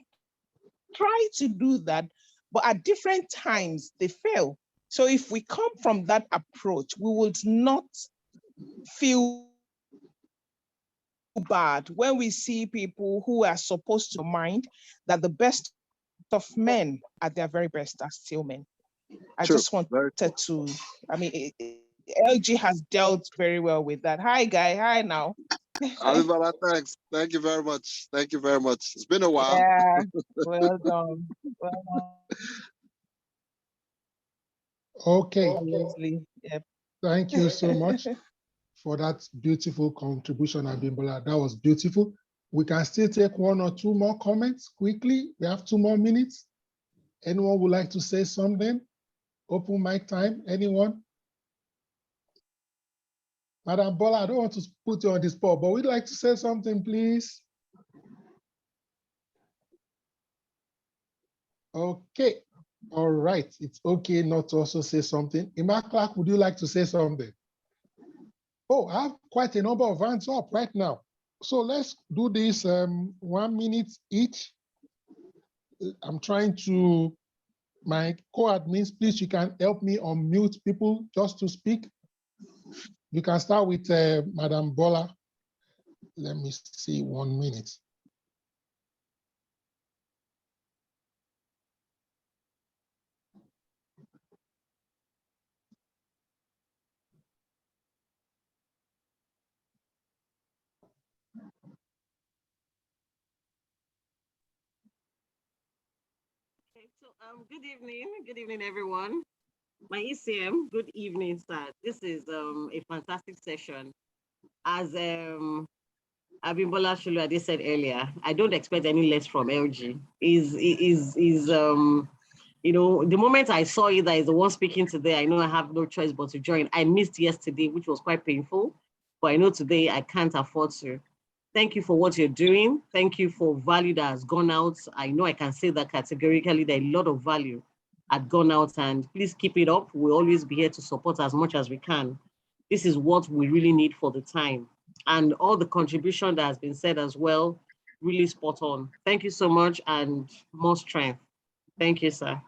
try to do that, but at different times they fail. So if we come from that approach, we would not feel bad when we see people who are supposed to mind that the best of men at their very best are still men. I True. just wanted to, I mean, LG has dealt very well with that. Hi, Guy. Hi, now. Abimbola, thanks. Thank you very much. Thank you very much. It's been a while. Yeah, well done. Well done. Okay. Yep. Thank you so much for that beautiful contribution, Abimbola. That was beautiful. We can still take 1 or 2 more comments quickly. We have 2 more minutes. Anyone would like to say something? Open mic time. Anyone? Madam Bola, I don't want to put you on the spot, but we'd like to say something, please. Okay. All right. It's okay not to also say something. Emma Clark, would you like to say something? Oh, I have quite a number of hands up right now. So let's do this 1 minute each. I'm trying to, my co-admins, please, you can help me unmute people just to speak. You can start with Madam Bola. Let me see, 1 minute. So good evening, everyone. My ECM, good evening, sir. This is a fantastic session. As Abimbola Shuluade said earlier, I don't expect any less from LG. You know, the moment I saw you that is the one speaking today, I know I have no choice but to join. I missed yesterday, which was quite painful, but I know today I can't afford to. Thank you for what you're doing. Thank you for value that has gone out. I know I can say that categorically, there are a lot of value had gone out, and please keep it up. We'll always be here to support as much as we can. This is what we really need for the time. And all the contribution that has been said as well, really spot on. Thank you so much and more strength. Thank you, sir.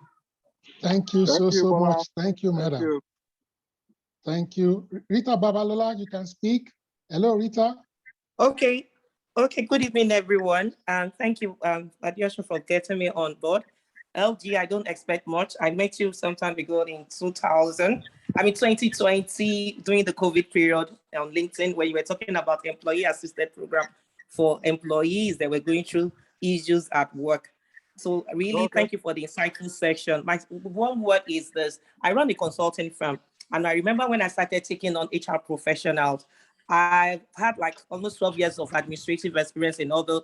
Thank you so much. Thank you, madam. Thank you. Rita Babalola, you can speak. Hello, Rita. Okay. Good evening, everyone. Thank you, Adiyosha, for getting me on board. LG, I don't expect much. I met you some time ago in 2020, during the COVID period. on LinkedIn where you were talking about employee assisted program for employees that were going through issues at work. So really, thank you for the insightful section. My one word is this: I run a consulting firm, and I remember when I started taking on HR professionals, I've had like almost 12 years of administrative experience in other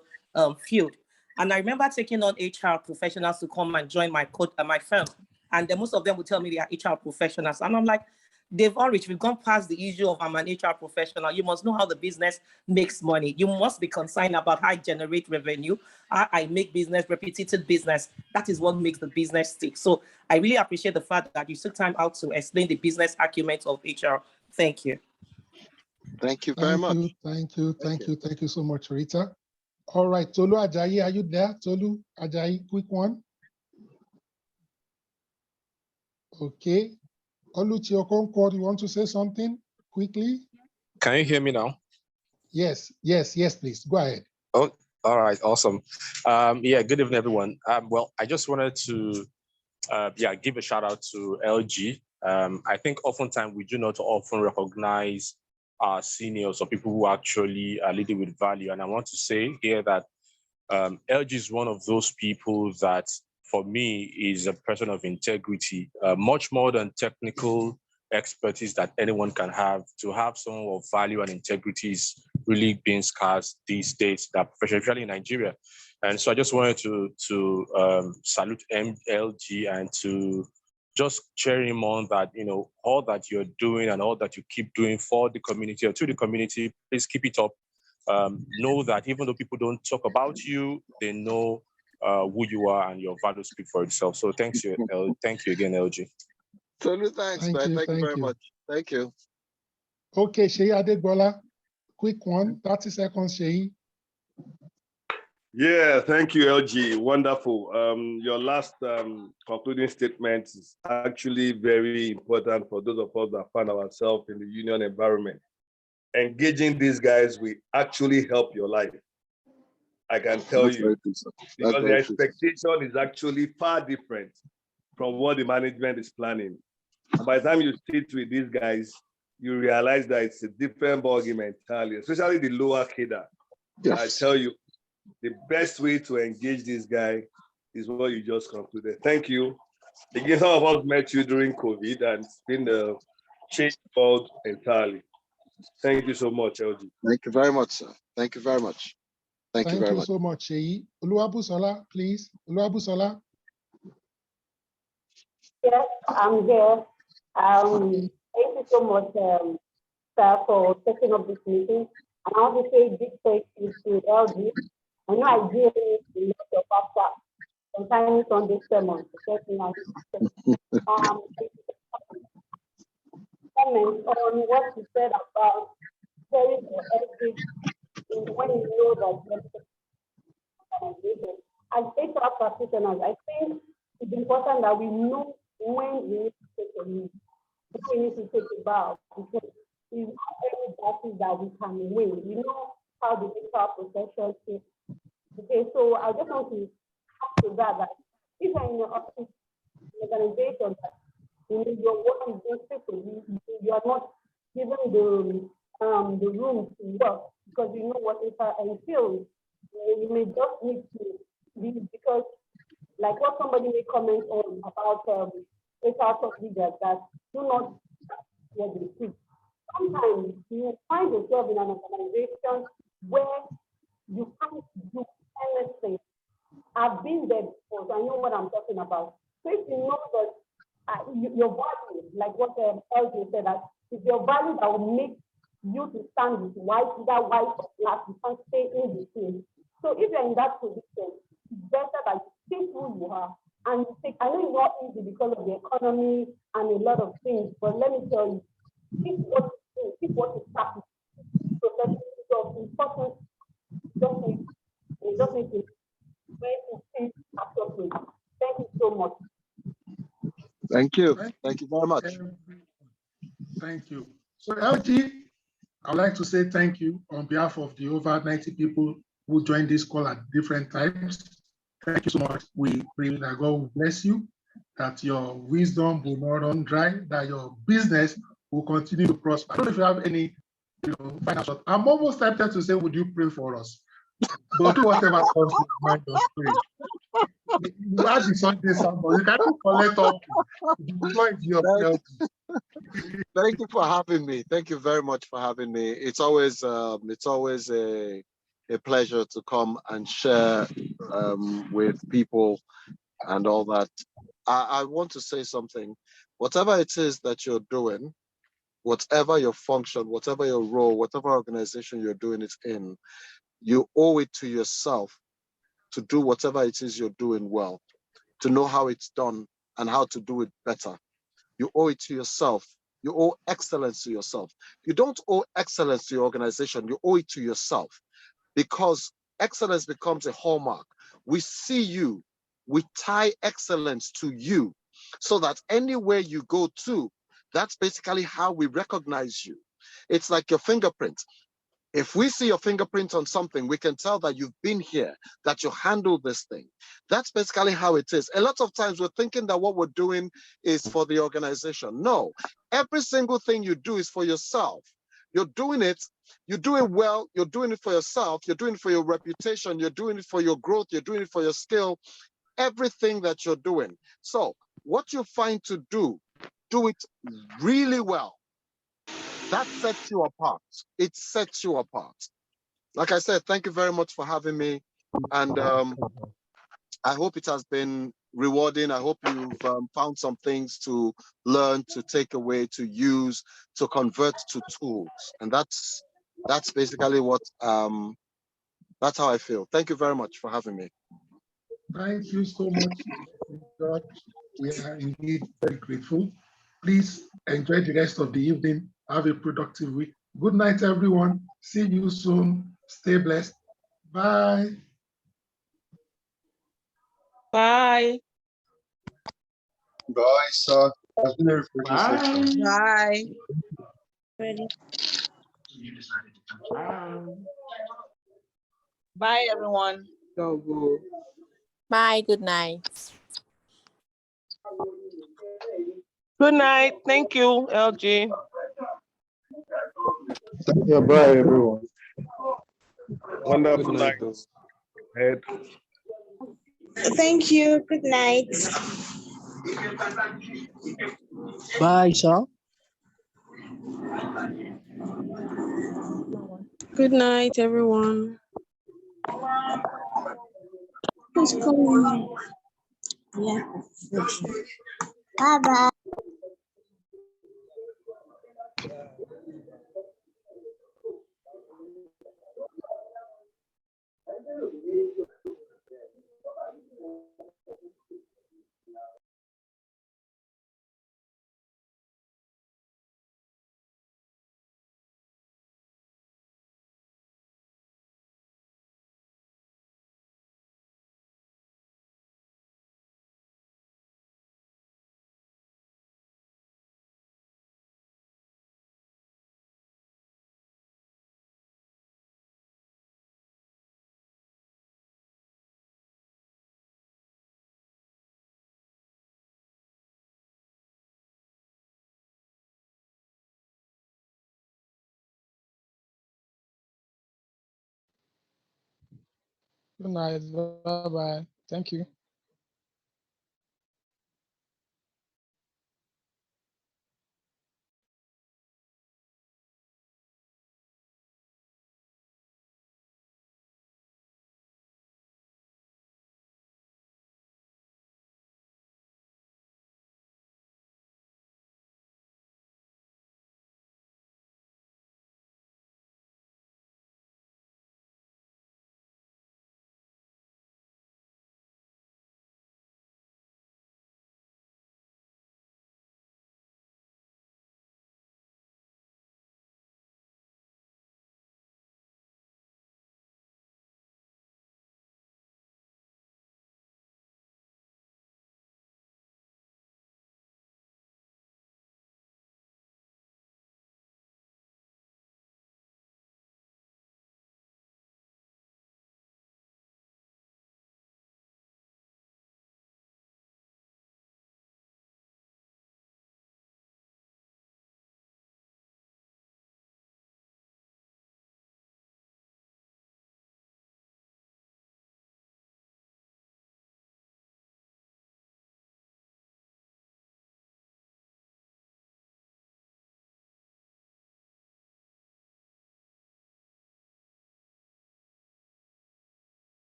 field. And I remember taking on HR professionals to come and join my firm. And then most of them would tell me they are HR professionals. And I'm like, they've all reached, we've gone past the issue of I'm an HR professional. You must know how the business makes money. You must be concerned about how I generate revenue, how I make business, repetitive business. That is what makes the business stick. So I really appreciate the fact that you took time out to explain the business acumen of HR. Thank you. Thank you very much. Thank you so much, Rita. All right, Tolu Ajayi, are you there? Tolu Ajayi, quick one. Okay. Oluchi Okonkwo, you want to say something quickly? Can you hear me now? Yes, please. Go ahead. Oh, all right, awesome. Yeah, good evening, everyone. Well, I just wanted to give a shout out to LG. I think oftentimes we do not often recognize our seniors or people who actually are leading with value. And I want to say here that LG is one of those people that, for me, is a person of integrity, much more than technical expertise that anyone can have. To have someone of value and integrity is really being scarce these days, that especially in Nigeria. And so I just wanted to salute LG and to just cheer him on that, you know, all that you're doing and all that you keep doing for the community or to the community, please keep it up. Know that even though people don't talk about you, they know who you are and your values speak for itself. So thank you again, LG. Tolu, thanks, man. Thank you very much. Thank you. Okay, Sheyi Adegbola, quick one, 30 seconds, Sheyi. Yeah, thank you, LG. Wonderful. Your last concluding statement is actually very important for those of us that find ourselves in the union environment. Engaging these guys will actually help your life. I can tell you, because the expectation is actually far different from what the management is planning. And by the time you sit with these guys, you realize that it's a different ballgame entirely, especially the lower cadre. Yes. I tell you, the best way to engage this guy is what you just concluded. Thank you. Again, some of us met you during COVID and it's been a change world entirely. Thank you so much, LG. Thank you very much, sir. Thank you very much. Thank you very much. So much, Sheyi. Oluwabusola, please. Oluwabusola. Yes, I'm here. Thank you so much, sir, for setting up this meeting. And I want to say big thank you to LG. I know I did a lot of after concerning Sunday sermon. Comment on what you said about caring for everything when you know that as HR practitioners, I think it's important that we know when we need to take a leave, when we need to take a bow, because we know every battle that we can win. We know how the HR profession is. Okay, so I just want to add to that if you're in your office, organization that your work is being taken, you are not given the room to work because you know what HR entails. You may just need to leave because, like what somebody may comment on about HR top leaders that do not what they speak. Sometimes you find yourself in an organization where you can't do anything. I've been there before, so I know what I'm talking about. So if you know that your value, like what LJ said, that it's your value that will make you to stand with either white or black, you can't stay in between. So if you're in that position, it's better that you think who you are and you take, I know it's not easy because of the economy and a lot of things, but let me tell you, keep what you do, keep what you practice. Professional of importance, just need to think appropriately. Thank you so much. Thank you. Thank you very much. Thank you. So LG, I'd like to say thank you on behalf of the over 90 people who joined this call at different times. Thank you so much. We pray that God will bless you, that your wisdom will not run dry, that your business will continue to prosper. I don't know if you have any final shot. I'm almost tempted to say, would you pray for us? But do whatever comes to your mind, just pray. You have the Sunday sermon. You cannot collect up. Thank you for having me. Thank you very much for having me. It's always a pleasure to come and share with people and all that. I want to say something. Whatever it is that you're doing, whatever your function, whatever your role, whatever organization you're doing it in, you owe it to yourself to do whatever it is you're doing well, to know how it's done and how to do it better. You owe it to yourself. You owe excellence to yourself. You don't owe excellence to your organization. You owe it to yourself, because excellence becomes a hallmark. We see you, we tie excellence to you, so that anywhere you go to, that's basically how we recognize you. It's like your fingerprint. If we see your fingerprint on something, we can tell that you've been here, that you handled this thing. That's basically how it is. A lot of times we're thinking that what we're doing is for the organization. No, every single thing you do is for yourself. You're doing it, you do it well, you're doing it for yourself, you're doing it for your reputation, you're doing it for your growth, you're doing it for your skill, everything that you're doing. So what you find to do it really well. That sets you apart. It sets you apart. Like I said, thank you very much for having me. And I hope it has been rewarding. I hope you've found some things to learn, to take away, to use, to convert to tools. And that's basically what, that's how I feel. Thank you very much for having me. Thank you so much, George. We are indeed very grateful. Please enjoy the rest of the evening. Have a productive week. Good night, everyone. See you soon. Stay blessed. Bye. Bye. Bye, sir. Has been a refreshing session. Bye. Bye, everyone. Go. Bye. Good night. Good night. Thank you, LG. Yeah, bye, everyone. Wonderful night. Head. Thank you. Good night. Bye, sir. Good night, everyone. Who's calling me? Yeah. Bye bye. Good night. Bye-bye. Thank you.